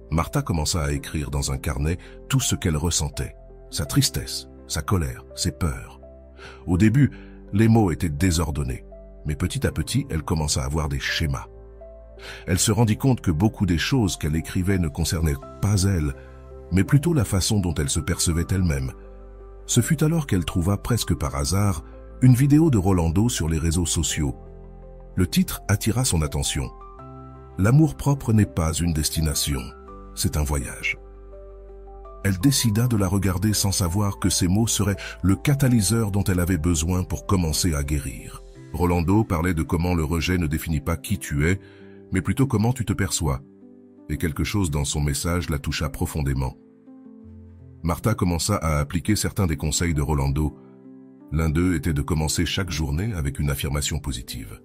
Speaker 1: Martha commença à écrire dans un carnet tout ce qu'elle ressentait, sa tristesse, sa colère, ses peurs. Au début, les mots étaient désordonnés, mais petit à petit, elle commença à avoir des schémas. Elle se rendit compte que beaucoup des choses qu'elle écrivait ne concernaient pas elle, mais plutôt la façon dont elle se percevait elle-même. Ce fut alors qu'elle trouva presque par hasard une vidéo de Rolando sur les réseaux sociaux. Le titre attira son attention. « L'amour-propre n'est pas une destination, c'est un voyage. » Elle décida de la regarder sans savoir que ces mots seraient le catalyseur dont elle avait besoin pour commencer à guérir. Rolando parlait de comment le rejet ne définit pas qui tu es, mais plutôt comment tu te perçois. Et quelque chose dans son message la toucha profondément. Martha commença à appliquer certains des conseils de Rolando. L'un d'eux était de commencer chaque journée avec une affirmation positive.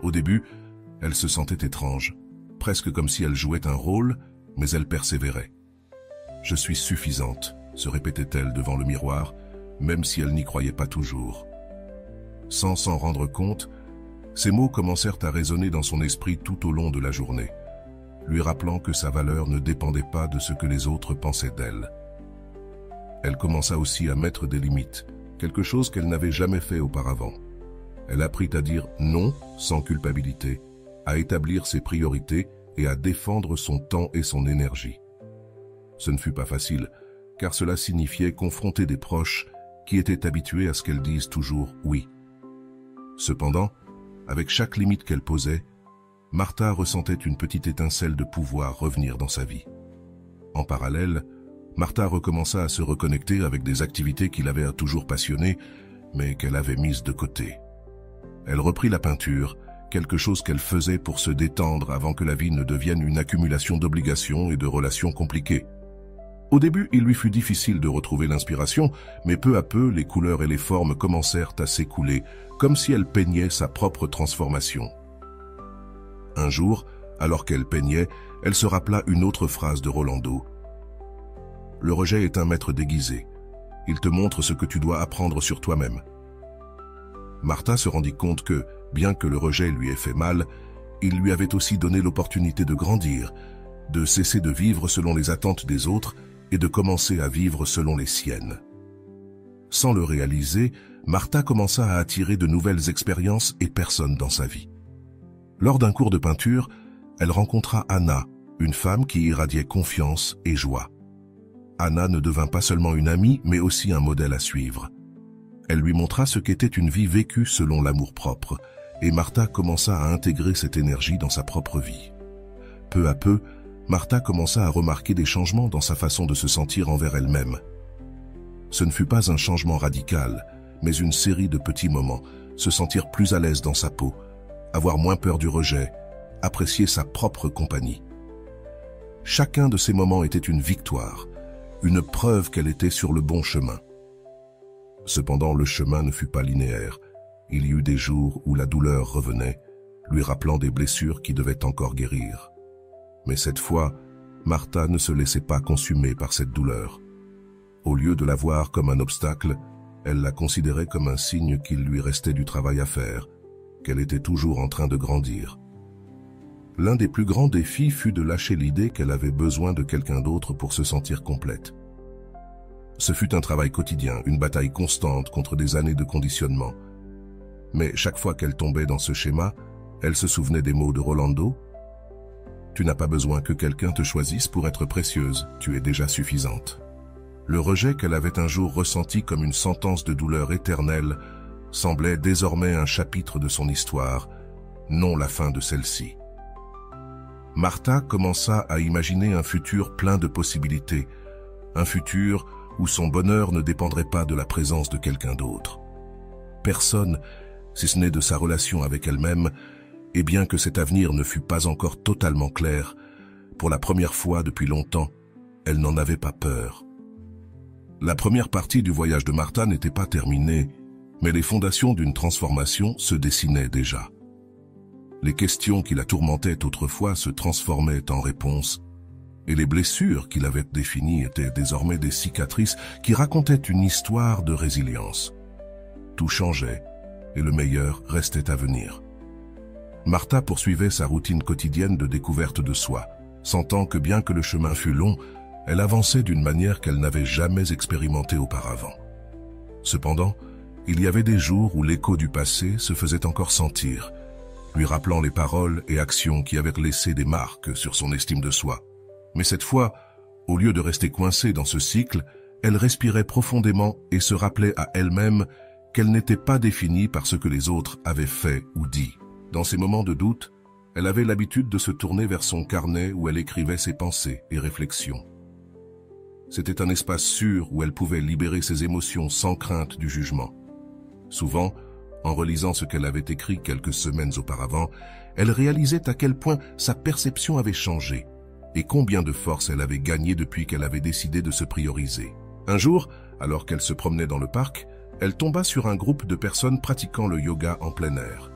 Speaker 1: Au début, elle se sentait étrange, presque comme si elle jouait un rôle, mais elle persévérait. « Je suis suffisante », se répétait-elle devant le miroir, même si elle n'y croyait pas toujours. Sans s'en rendre compte, ces mots commencèrent à résonner dans son esprit tout au long de la journée, lui rappelant que sa valeur ne dépendait pas de ce que les autres pensaient d'elle. Elle commença aussi à mettre des limites, quelque chose qu'elle n'avait jamais fait auparavant. Elle apprit à dire non sans culpabilité, à établir ses priorités et à défendre son temps et son énergie. Ce ne fut pas facile, car cela signifiait confronter des proches qui étaient habitués à ce qu'elle dise toujours « oui ». Cependant, avec chaque limite qu'elle posait, Martha ressentait une petite étincelle de pouvoir revenir dans sa vie. En parallèle, Martha recommença à se reconnecter avec des activités qui l'avaient toujours passionnée, mais qu'elle avait mises de côté. Elle reprit la peinture, quelque chose qu'elle faisait pour se détendre avant que la vie ne devienne une accumulation d'obligations et de relations compliquées. Au début, il lui fut difficile de retrouver l'inspiration, mais peu à peu, les couleurs et les formes commencèrent à s'écouler, comme si elle peignait sa propre transformation. Un jour, alors qu'elle peignait, elle se rappela une autre phrase de Rolando. « Le rejet est un maître déguisé. Il te montre ce que tu dois apprendre sur toi-même. » Martha se rendit compte que, bien que le rejet lui ait fait mal, il lui avait aussi donné l'opportunité de grandir, de cesser de vivre selon les attentes des autres et de commencer à vivre selon les siennes. Sans le réaliser, Martha commença à attirer de nouvelles expériences et personnes dans sa vie. Lors d'un cours de peinture, elle rencontra Anna, une femme qui irradiait confiance et joie. Anna ne devint pas seulement une amie, mais aussi un modèle à suivre. Elle lui montra ce qu'était une vie vécue selon l'amour-propre, et Martha commença à intégrer cette énergie dans sa propre vie. Peu à peu, Martha commença à remarquer des changements dans sa façon de se sentir envers elle-même. Ce ne fut pas un changement radical, mais une série de petits moments, se sentir plus à l'aise dans sa peau, avoir moins peur du rejet, apprécier sa propre compagnie. Chacun de ces moments était une victoire, une preuve qu'elle était sur le bon chemin. Cependant, le chemin ne fut pas linéaire. Il y eut des jours où la douleur revenait, lui rappelant des blessures qui devaient encore guérir. Mais cette fois, Martha ne se laissait pas consumer par cette douleur. Au lieu de la voir comme un obstacle, elle la considérait comme un signe qu'il lui restait du travail à faire, qu'elle était toujours en train de grandir. L'un des plus grands défis fut de lâcher l'idée qu'elle avait besoin de quelqu'un d'autre pour se sentir complète. Ce fut un travail quotidien, une bataille constante contre des années de conditionnement. Mais chaque fois qu'elle tombait dans ce schéma, elle se souvenait des mots de Rolando. « Tu n'as pas besoin que quelqu'un te choisisse pour être précieuse, tu es déjà suffisante. » Le rejet qu'elle avait un jour ressenti comme une sentence de douleur éternelle semblait désormais un chapitre de son histoire, non la fin de celle-ci. Martha commença à imaginer un futur plein de possibilités, un futur où son bonheur ne dépendrait pas de la présence de quelqu'un d'autre. Personne, si ce n'est de sa relation avec elle-même, et bien que cet avenir ne fût pas encore totalement clair, pour la première fois depuis longtemps, elle n'en avait pas peur. La première partie du voyage de Martha n'était pas terminée, mais les fondations d'une transformation se dessinaient déjà. Les questions qui la tourmentaient autrefois se transformaient en réponses, et les blessures qui l'avaient définie étaient désormais des cicatrices qui racontaient une histoire de résilience. Tout changeait, et le meilleur restait à venir. Martha poursuivait sa routine quotidienne de découverte de soi, sentant que bien que le chemin fût long, elle avançait d'une manière qu'elle n'avait jamais expérimentée auparavant. Cependant, il y avait des jours où l'écho du passé se faisait encore sentir, lui rappelant les paroles et actions qui avaient laissé des marques sur son estime de soi. Mais cette fois, au lieu de rester coincée dans ce cycle, elle respirait profondément et se rappelait à elle-même qu'elle n'était pas définie par ce que les autres avaient fait ou dit. Dans ces moments de doute, elle avait l'habitude de se tourner vers son carnet où elle écrivait ses pensées et réflexions. C'était un espace sûr où elle pouvait libérer ses émotions sans crainte du jugement. Souvent, en relisant ce qu'elle avait écrit quelques semaines auparavant, elle réalisait à quel point sa perception avait changé et combien de force elle avait gagné depuis qu'elle avait décidé de se prioriser. Un jour, alors qu'elle se promenait dans le parc, elle tomba sur un groupe de personnes pratiquant le yoga en plein air.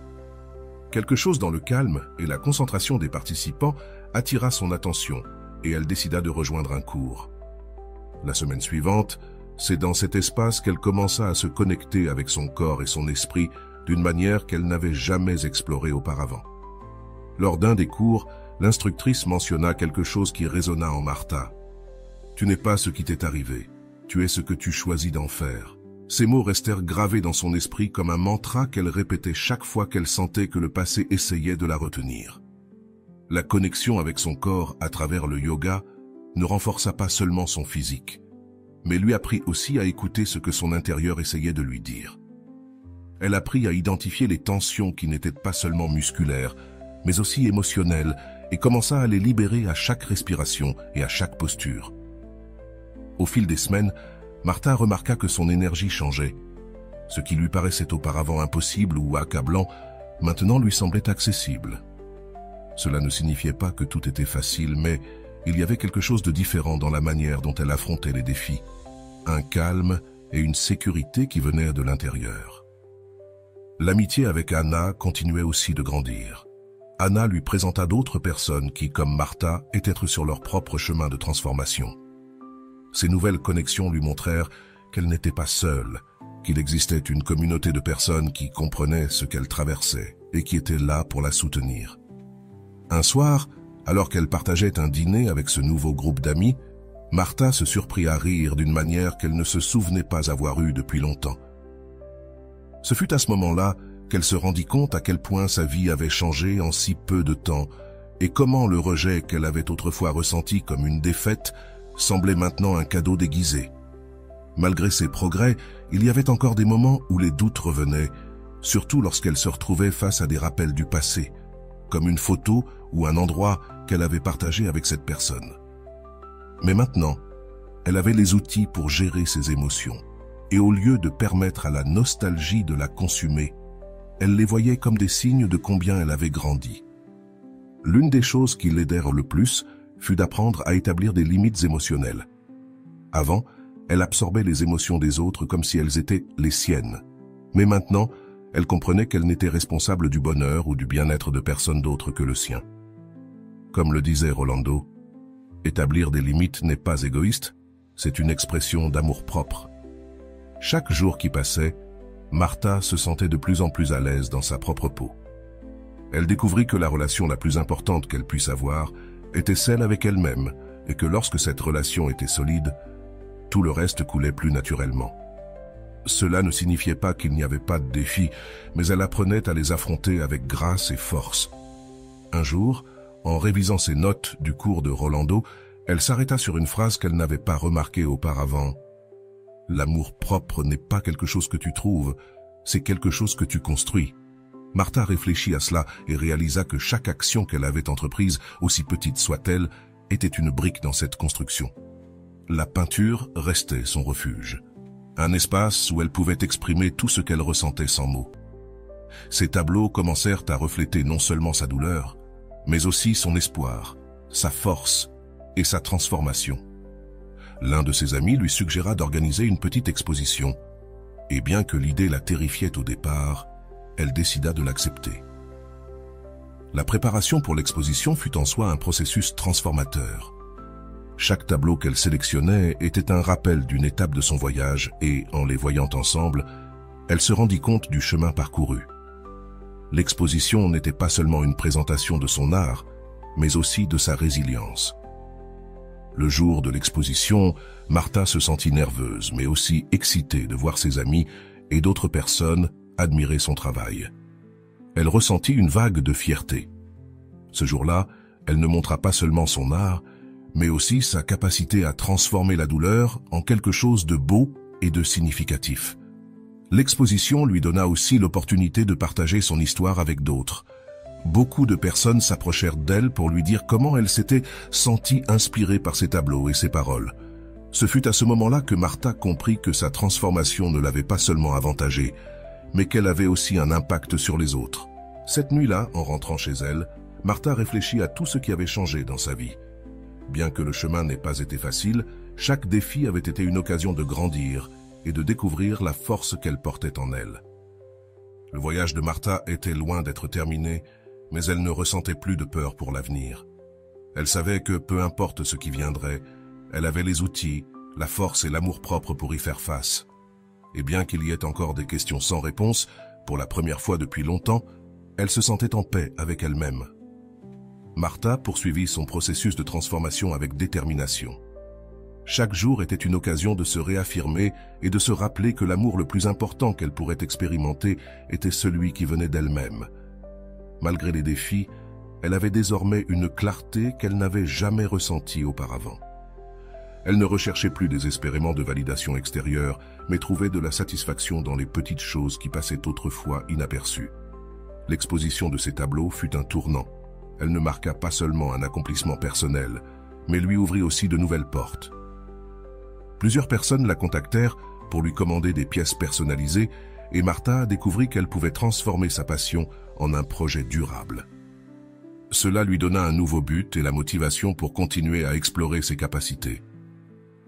Speaker 1: Quelque chose dans le calme et la concentration des participants attira son attention et elle décida de rejoindre un cours. La semaine suivante, c'est dans cet espace qu'elle commença à se connecter avec son corps et son esprit d'une manière qu'elle n'avait jamais explorée auparavant. Lors d'un des cours, l'instructrice mentionna quelque chose qui résonna en Martha. « Tu n'es pas ce qui t'est arrivé, tu es ce que tu choisis d'en faire. » Ces mots restèrent gravés dans son esprit comme un mantra qu'elle répétait chaque fois qu'elle sentait que le passé essayait de la retenir. La connexion avec son corps à travers le yoga ne renforça pas seulement son physique, mais lui apprit aussi à écouter ce que son intérieur essayait de lui dire. Elle apprit à identifier les tensions qui n'étaient pas seulement musculaires, mais aussi émotionnelles, et commença à les libérer à chaque respiration et à chaque posture. Au fil des semaines, Martha remarqua que son énergie changeait. Ce qui lui paraissait auparavant impossible ou accablant, maintenant lui semblait accessible. Cela ne signifiait pas que tout était facile, mais il y avait quelque chose de différent dans la manière dont elle affrontait les défis. Un calme et une sécurité qui venaient de l'intérieur. L'amitié avec Anna continuait aussi de grandir. Anna lui présenta d'autres personnes qui, comme Martha, étaient sur leur propre chemin de transformation. Ces nouvelles connexions lui montrèrent qu'elle n'était pas seule, qu'il existait une communauté de personnes qui comprenaient ce qu'elle traversait et qui étaient là pour la soutenir. Un soir, alors qu'elle partageait un dîner avec ce nouveau groupe d'amis, Martha se surprit à rire d'une manière qu'elle ne se souvenait pas avoir eue depuis longtemps. Ce fut à ce moment-là qu'elle se rendit compte à quel point sa vie avait changé en si peu de temps et comment le rejet qu'elle avait autrefois ressenti comme une défaite semblait maintenant un cadeau déguisé. Malgré ses progrès, il y avait encore des moments où les doutes revenaient, surtout lorsqu'elle se retrouvait face à des rappels du passé, comme une photo ou un endroit qu'elle avait partagé avec cette personne. Mais maintenant, elle avait les outils pour gérer ses émotions, et au lieu de permettre à la nostalgie de la consumer, elle les voyait comme des signes de combien elle avait grandi. L'une des choses qui l'aidèrent le plus fut d'apprendre à établir des limites émotionnelles. Avant, elle absorbait les émotions des autres comme si elles étaient les siennes. Mais maintenant, elle comprenait qu'elle n'était responsable du bonheur ou du bien-être de personne d'autre que le sien. Comme le disait Rolando, établir des limites n'est pas égoïste, c'est une expression d'amour-propre. Chaque jour qui passait, Martha se sentait de plus en plus à l'aise dans sa propre peau. Elle découvrit que la relation la plus importante qu'elle puisse avoir était celle avec elle-même et que lorsque cette relation était solide, tout le reste coulait plus naturellement. Cela ne signifiait pas qu'il n'y avait pas de défis, mais elle apprenait à les affronter avec grâce et force. Un jour, en révisant ses notes du cours de Rolando, elle s'arrêta sur une phrase qu'elle n'avait pas remarquée auparavant. « L'amour-propre n'est pas quelque chose que tu trouves, c'est quelque chose que tu construis. » Martha réfléchit à cela et réalisa que chaque action qu'elle avait entreprise, aussi petite soit-elle, était une brique dans cette construction. La peinture restait son refuge, un espace où elle pouvait exprimer tout ce qu'elle ressentait sans mots. Ces tableaux commencèrent à refléter non seulement sa douleur, mais aussi son espoir, sa force et sa transformation. L'un de ses amis lui suggéra d'organiser une petite exposition, et bien que l'idée la terrifiait au départ, elle décida de l'accepter. La préparation pour l'exposition fut en soi un processus transformateur. Chaque tableau qu'elle sélectionnait était un rappel d'une étape de son voyage et, en les voyant ensemble, elle se rendit compte du chemin parcouru. L'exposition n'était pas seulement une présentation de son art, mais aussi de sa résilience. Le jour de l'exposition, Martha se sentit nerveuse, mais aussi excitée de voir ses amis et d'autres personnes admirer son travail. Elle ressentit une vague de fierté. Ce jour-là, elle ne montra pas seulement son art, mais aussi sa capacité à transformer la douleur en quelque chose de beau et de significatif. L'exposition lui donna aussi l'opportunité de partager son histoire avec d'autres. Beaucoup de personnes s'approchèrent d'elle pour lui dire comment elle s'était sentie inspirée par ses tableaux et ses paroles. Ce fut à ce moment-là que Martha comprit que sa transformation ne l'avait pas seulement avantagée, mais qu'elle avait aussi un impact sur les autres. Cette nuit-là, en rentrant chez elle, Martha réfléchit à tout ce qui avait changé dans sa vie. Bien que le chemin n'ait pas été facile, chaque défi avait été une occasion de grandir et de découvrir la force qu'elle portait en elle. Le voyage de Martha était loin d'être terminé, mais elle ne ressentait plus de peur pour l'avenir. Elle savait que, peu importe ce qui viendrait, elle avait les outils, la force et l'amour-propre pour y faire face. Et bien qu'il y ait encore des questions sans réponse, pour la première fois depuis longtemps, elle se sentait en paix avec elle-même. Martha poursuivit son processus de transformation avec détermination. Chaque jour était une occasion de se réaffirmer et de se rappeler que l'amour le plus important qu'elle pourrait expérimenter était celui qui venait d'elle-même. Malgré les défis, elle avait désormais une clarté qu'elle n'avait jamais ressentie auparavant. Elle ne recherchait plus désespérément de validation extérieure, mais trouvait de la satisfaction dans les petites choses qui passaient autrefois inaperçues. L'exposition de ces tableaux fut un tournant. Elle ne marqua pas seulement un accomplissement personnel, mais lui ouvrit aussi de nouvelles portes. Plusieurs personnes la contactèrent pour lui commander des pièces personnalisées et Martha découvrit qu'elle pouvait transformer sa passion en un projet durable. Cela lui donna un nouveau but et la motivation pour continuer à explorer ses capacités.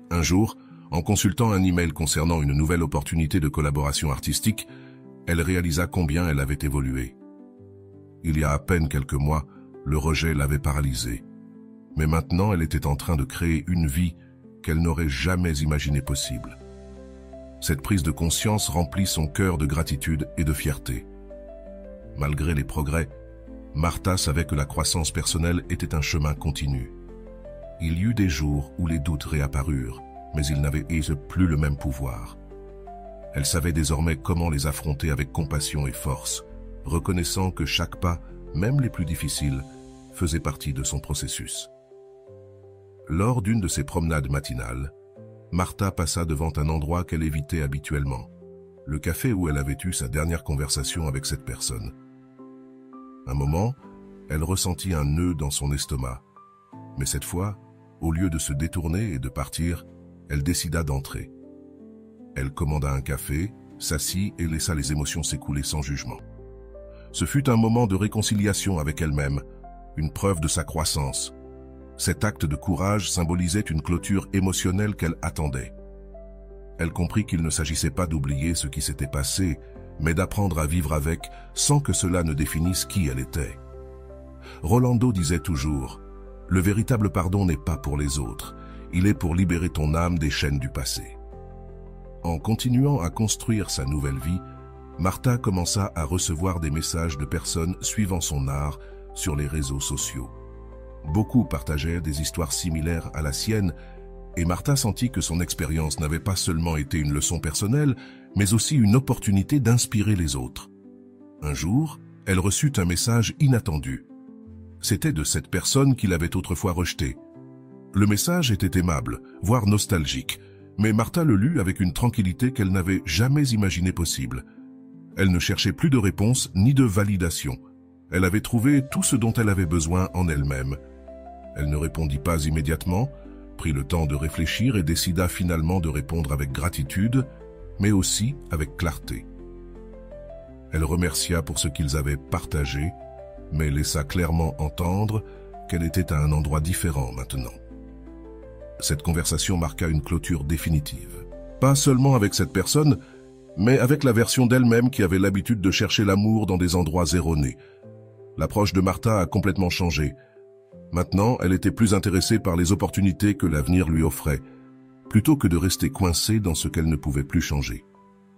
Speaker 1: Un jour, en consultant un email concernant une nouvelle opportunité de collaboration artistique, elle réalisa combien elle avait évolué. Il y a à peine quelques mois, le rejet l'avait paralysée. Mais maintenant, elle était en train de créer une vie qu'elle n'aurait jamais imaginée possible. Cette prise de conscience remplit son cœur de gratitude et de fierté. Malgré les progrès, Martha savait que la croissance personnelle était un chemin continu. Il y eut des jours où les doutes réapparurent, mais ils n'avaient plus le même pouvoir. Elle savait désormais comment les affronter avec compassion et force, reconnaissant que chaque pas, même les plus difficiles, faisait partie de son processus. Lors d'une de ses promenades matinales, Martha passa devant un endroit qu'elle évitait habituellement. le café où elle avait eu sa dernière conversation avec cette personne. Un moment, elle ressentit un nœud dans son estomac. Mais cette fois, au lieu de se détourner et de partir, elle décida d'entrer. Elle commanda un café, s'assit et laissa les émotions s'écouler sans jugement. Ce fut un moment de réconciliation avec elle-même, une preuve de sa croissance. Cet acte de courage symbolisait une clôture émotionnelle qu'elle attendait. Elle comprit qu'il ne s'agissait pas d'oublier ce qui s'était passé, mais d'apprendre à vivre avec sans que cela ne définisse qui elle était. Rolando disait toujours « Le véritable pardon n'est pas pour les autres, il est pour libérer ton âme des chaînes du passé. » En continuant à construire sa nouvelle vie, Martha commença à recevoir des messages de personnes suivant son art sur les réseaux sociaux. Beaucoup partageaient des histoires similaires à la sienne et Martha sentit que son expérience n'avait pas seulement été une leçon personnelle, mais aussi une opportunité d'inspirer les autres. Un jour, elle reçut un message inattendu. C'était de cette personne qui l'avait autrefois rejetée. Le message était aimable, voire nostalgique, mais Martha le lut avec une tranquillité qu'elle n'avait jamais imaginée possible. Elle ne cherchait plus de réponse ni de validation. Elle avait trouvé tout ce dont elle avait besoin en elle-même. Elle ne répondit pas immédiatement, prit le temps de réfléchir et décida finalement de répondre avec gratitude, mais aussi avec clarté. Elle remercia pour ce qu'ils avaient partagé, mais laissa clairement entendre qu'elle était à un endroit différent maintenant. Cette conversation marqua une clôture définitive. Pas seulement avec cette personne, mais avec la version d'elle-même qui avait l'habitude de chercher l'amour dans des endroits erronés. L'approche de Martha a complètement changé. Maintenant, elle était plus intéressée par les opportunités que l'avenir lui offrait, plutôt que de rester coincée dans ce qu'elle ne pouvait plus changer.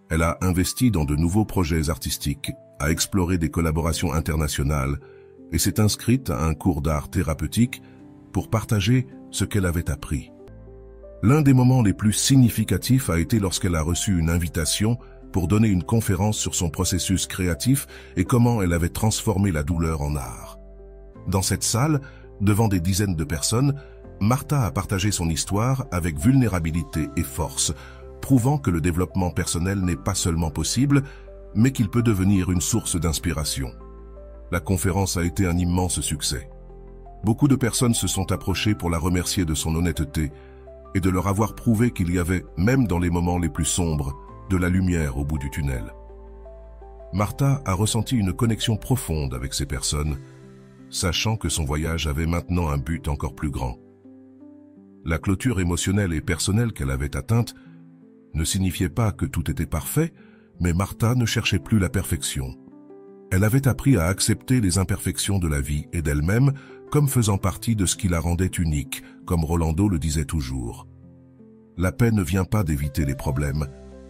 Speaker 1: Elle a investi dans de nouveaux projets artistiques, a exploré des collaborations internationales et s'est inscrite à un cours d'art thérapeutique pour partager ce qu'elle avait appris. L'un des moments les plus significatifs a été lorsqu'elle a reçu une invitation pour donner une conférence sur son processus créatif et comment elle avait transformé la douleur en art. Dans cette salle, devant des dizaines de personnes, Martha a partagé son histoire avec vulnérabilité et force, prouvant que le développement personnel n'est pas seulement possible, mais qu'il peut devenir une source d'inspiration. La conférence a été un immense succès. Beaucoup de personnes se sont approchées pour la remercier de son honnêteté et de leur avoir prouvé qu'il y avait, même dans les moments les plus sombres, de la lumière au bout du tunnel. Martha a ressenti une connexion profonde avec ces personnes, sachant que son voyage avait maintenant un but encore plus grand. La clôture émotionnelle et personnelle qu'elle avait atteinte ne signifiait pas que tout était parfait, mais Martha ne cherchait plus la perfection. Elle avait appris à accepter les imperfections de la vie et d'elle-même comme faisant partie de ce qui la rendait unique, comme Rolando le disait toujours. La paix ne vient pas d'éviter les problèmes,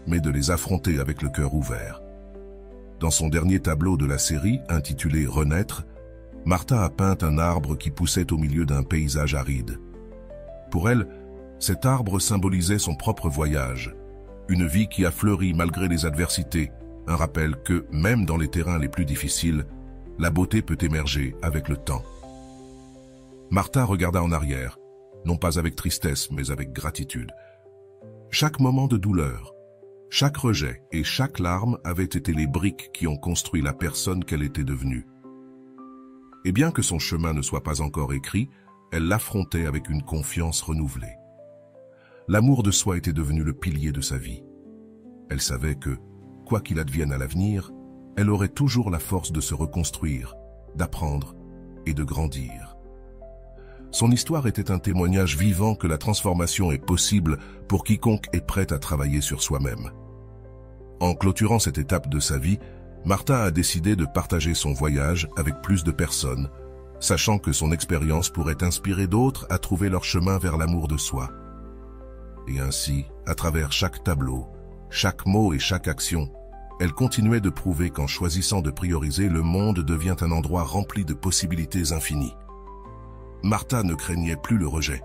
Speaker 1: mais de les affronter avec le cœur ouvert. Dans son dernier tableau de la série, intitulé « Renaître », Martha a peint un arbre qui poussait au milieu d'un paysage aride. Pour elle, cet arbre symbolisait son propre voyage, une vie qui a fleuri malgré les adversités, un rappel que, même dans les terrains les plus difficiles, la beauté peut émerger avec le temps. Martha regarda en arrière, non pas avec tristesse, mais avec gratitude. Chaque moment de douleur, chaque rejet et chaque larme avaient été les briques qui ont construit la personne qu'elle était devenue. Et bien que son chemin ne soit pas encore écrit, elle l'affrontait avec une confiance renouvelée. L'amour de soi était devenu le pilier de sa vie. Elle savait que, quoi qu'il advienne à l'avenir, elle aurait toujours la force de se reconstruire, d'apprendre et de grandir. Son histoire était un témoignage vivant que la transformation est possible pour quiconque est prêt à travailler sur soi-même. En clôturant cette étape de sa vie, Martha a décidé de partager son voyage avec plus de personnes, sachant que son expérience pourrait inspirer d'autres à trouver leur chemin vers l'amour de soi. Et ainsi, à travers chaque tableau, chaque mot et chaque action, elle continuait de prouver qu'en choisissant de prioriser, le monde devient un endroit rempli de possibilités infinies. Martha ne craignait plus le rejet,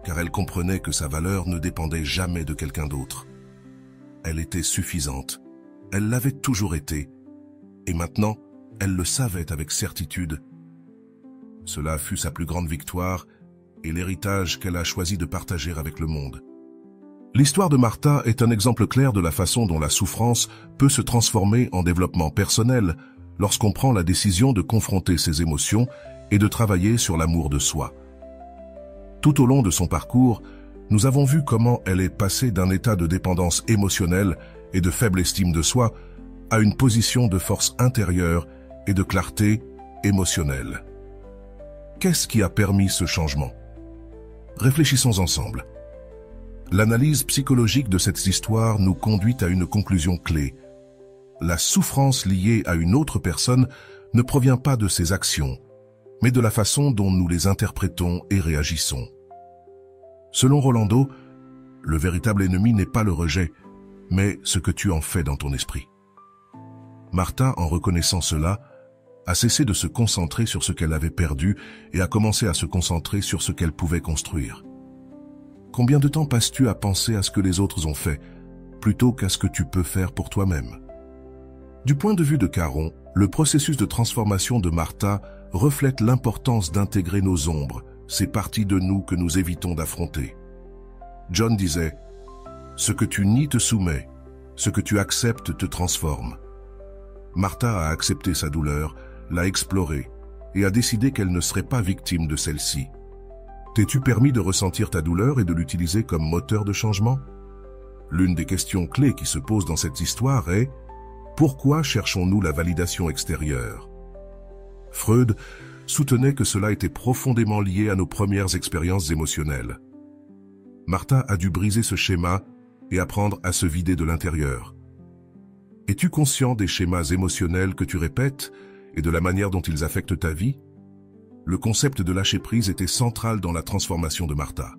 Speaker 1: car elle comprenait que sa valeur ne dépendait jamais de quelqu'un d'autre. Elle était suffisante, elle l'avait toujours été, et maintenant, elle le savait avec certitude. Cela fut sa plus grande victoire et l'héritage qu'elle a choisi de partager avec le monde. L'histoire de Martha est un exemple clair de la façon dont la souffrance peut se transformer en développement personnel lorsqu'on prend la décision de confronter ses émotions et de travailler sur l'amour de soi. Tout au long de son parcours, nous avons vu comment elle est passée d'un état de dépendance émotionnelle et de faible estime de soi à une position de force intérieure et de clarté émotionnelle. Qu'est-ce qui a permis ce changement? Réfléchissons ensemble. L'analyse psychologique de cette histoire nous conduit à une conclusion clé. La souffrance liée à une autre personne ne provient pas de ses actions, mais de la façon dont nous les interprétons et réagissons. Selon Rolando, le véritable ennemi n'est pas le rejet, mais ce que tu en fais dans ton esprit. Martha, en reconnaissant cela, a cessé de se concentrer sur ce qu'elle avait perdu et a commencé à se concentrer sur ce qu'elle pouvait construire. Combien de temps passes-tu à penser à ce que les autres ont fait, plutôt qu'à ce que tu peux faire pour toi-même? Du point de vue de Caron, le processus de transformation de Martha reflète l'importance d'intégrer nos ombres, ces parties de nous que nous évitons d'affronter. John disait « Ce que tu nies te soumet, ce que tu acceptes te transforme ». Martha a accepté sa douleur, l'a explorée et a décidé qu'elle ne serait pas victime de celle-ci. T'es-tu permis de ressentir ta douleur et de l'utiliser comme moteur de changement? L'une des questions clés qui se pose dans cette histoire est « Pourquoi cherchons-nous la validation extérieure ?» Freud soutenait que cela était profondément lié à nos premières expériences émotionnelles. Martha a dû briser ce schéma et apprendre à se vider de l'intérieur. Es-tu conscient des schémas émotionnels que tu répètes et de la manière dont ils affectent ta vie? Le concept de lâcher-prise était central dans la transformation de Martha.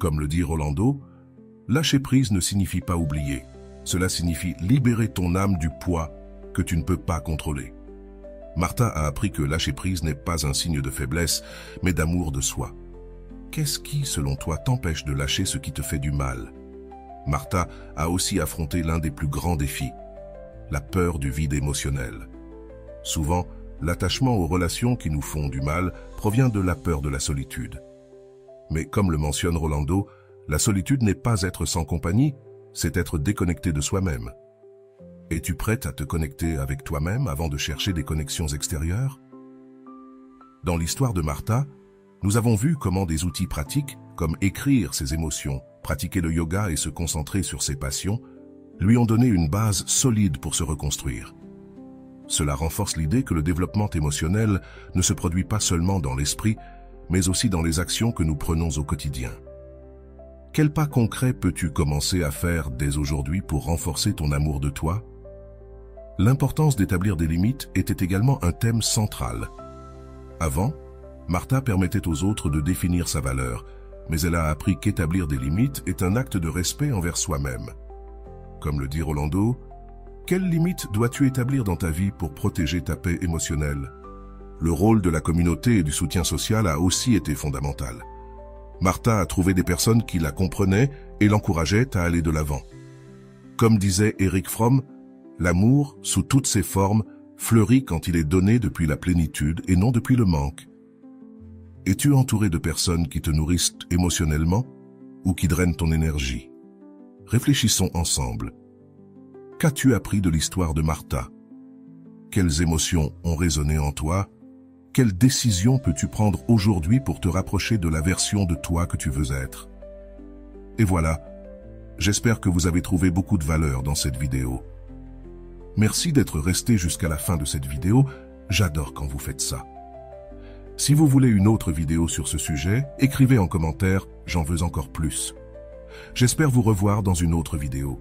Speaker 1: Comme le dit Rolando, lâcher-prise ne signifie pas oublier. Cela signifie libérer ton âme du poids que tu ne peux pas contrôler. Martha a appris que lâcher-prise n'est pas un signe de faiblesse, mais d'amour de soi. Qu'est-ce qui, selon toi, t'empêche de lâcher ce qui te fait du mal? Martha a aussi affronté l'un des plus grands défis, la peur du vide émotionnel. Souvent, l'attachement aux relations qui nous font du mal provient de la peur de la solitude. Mais comme le mentionne Rolando, la solitude n'est pas être sans compagnie, c'est être déconnecté de soi-même. Es-tu prête à te connecter avec toi-même avant de chercher des connexions extérieures? Dans l'histoire de Martha, nous avons vu comment des outils pratiques, comme écrire ses émotions, pratiquer le yoga et se concentrer sur ses passions, lui ont donné une base solide pour se reconstruire. Cela renforce l'idée que le développement émotionnel ne se produit pas seulement dans l'esprit, mais aussi dans les actions que nous prenons au quotidien. Quel pas concret peux-tu commencer à faire dès aujourd'hui pour renforcer ton amour de toi? L'importance d'établir des limites était également un thème central. Avant, Martha permettait aux autres de définir sa valeur, mais elle a appris qu'établir des limites est un acte de respect envers soi-même. Comme le dit Rolando, quelles limites dois-tu établir dans ta vie pour protéger ta paix émotionnelle? Le rôle de la communauté et du soutien social a aussi été fondamental. Martha a trouvé des personnes qui la comprenaient et l'encourageaient à aller de l'avant. Comme disait Erich Fromm, l'amour, sous toutes ses formes, fleurit quand il est donné depuis la plénitude et non depuis le manque. Es-tu entouré de personnes qui te nourrissent émotionnellement ou qui drainent ton énergie? Réfléchissons ensemble. Qu'as-tu appris de l'histoire de Martha? Quelles émotions ont résonné en toi? Quelles décisions peux-tu prendre aujourd'hui pour te rapprocher de la version de toi que tu veux être? Et voilà, j'espère que vous avez trouvé beaucoup de valeur dans cette vidéo. Merci d'être resté jusqu'à la fin de cette vidéo, j'adore quand vous faites ça. Si vous voulez une autre vidéo sur ce sujet, écrivez en commentaire « J'en veux encore plus ». J'espère vous revoir dans une autre vidéo.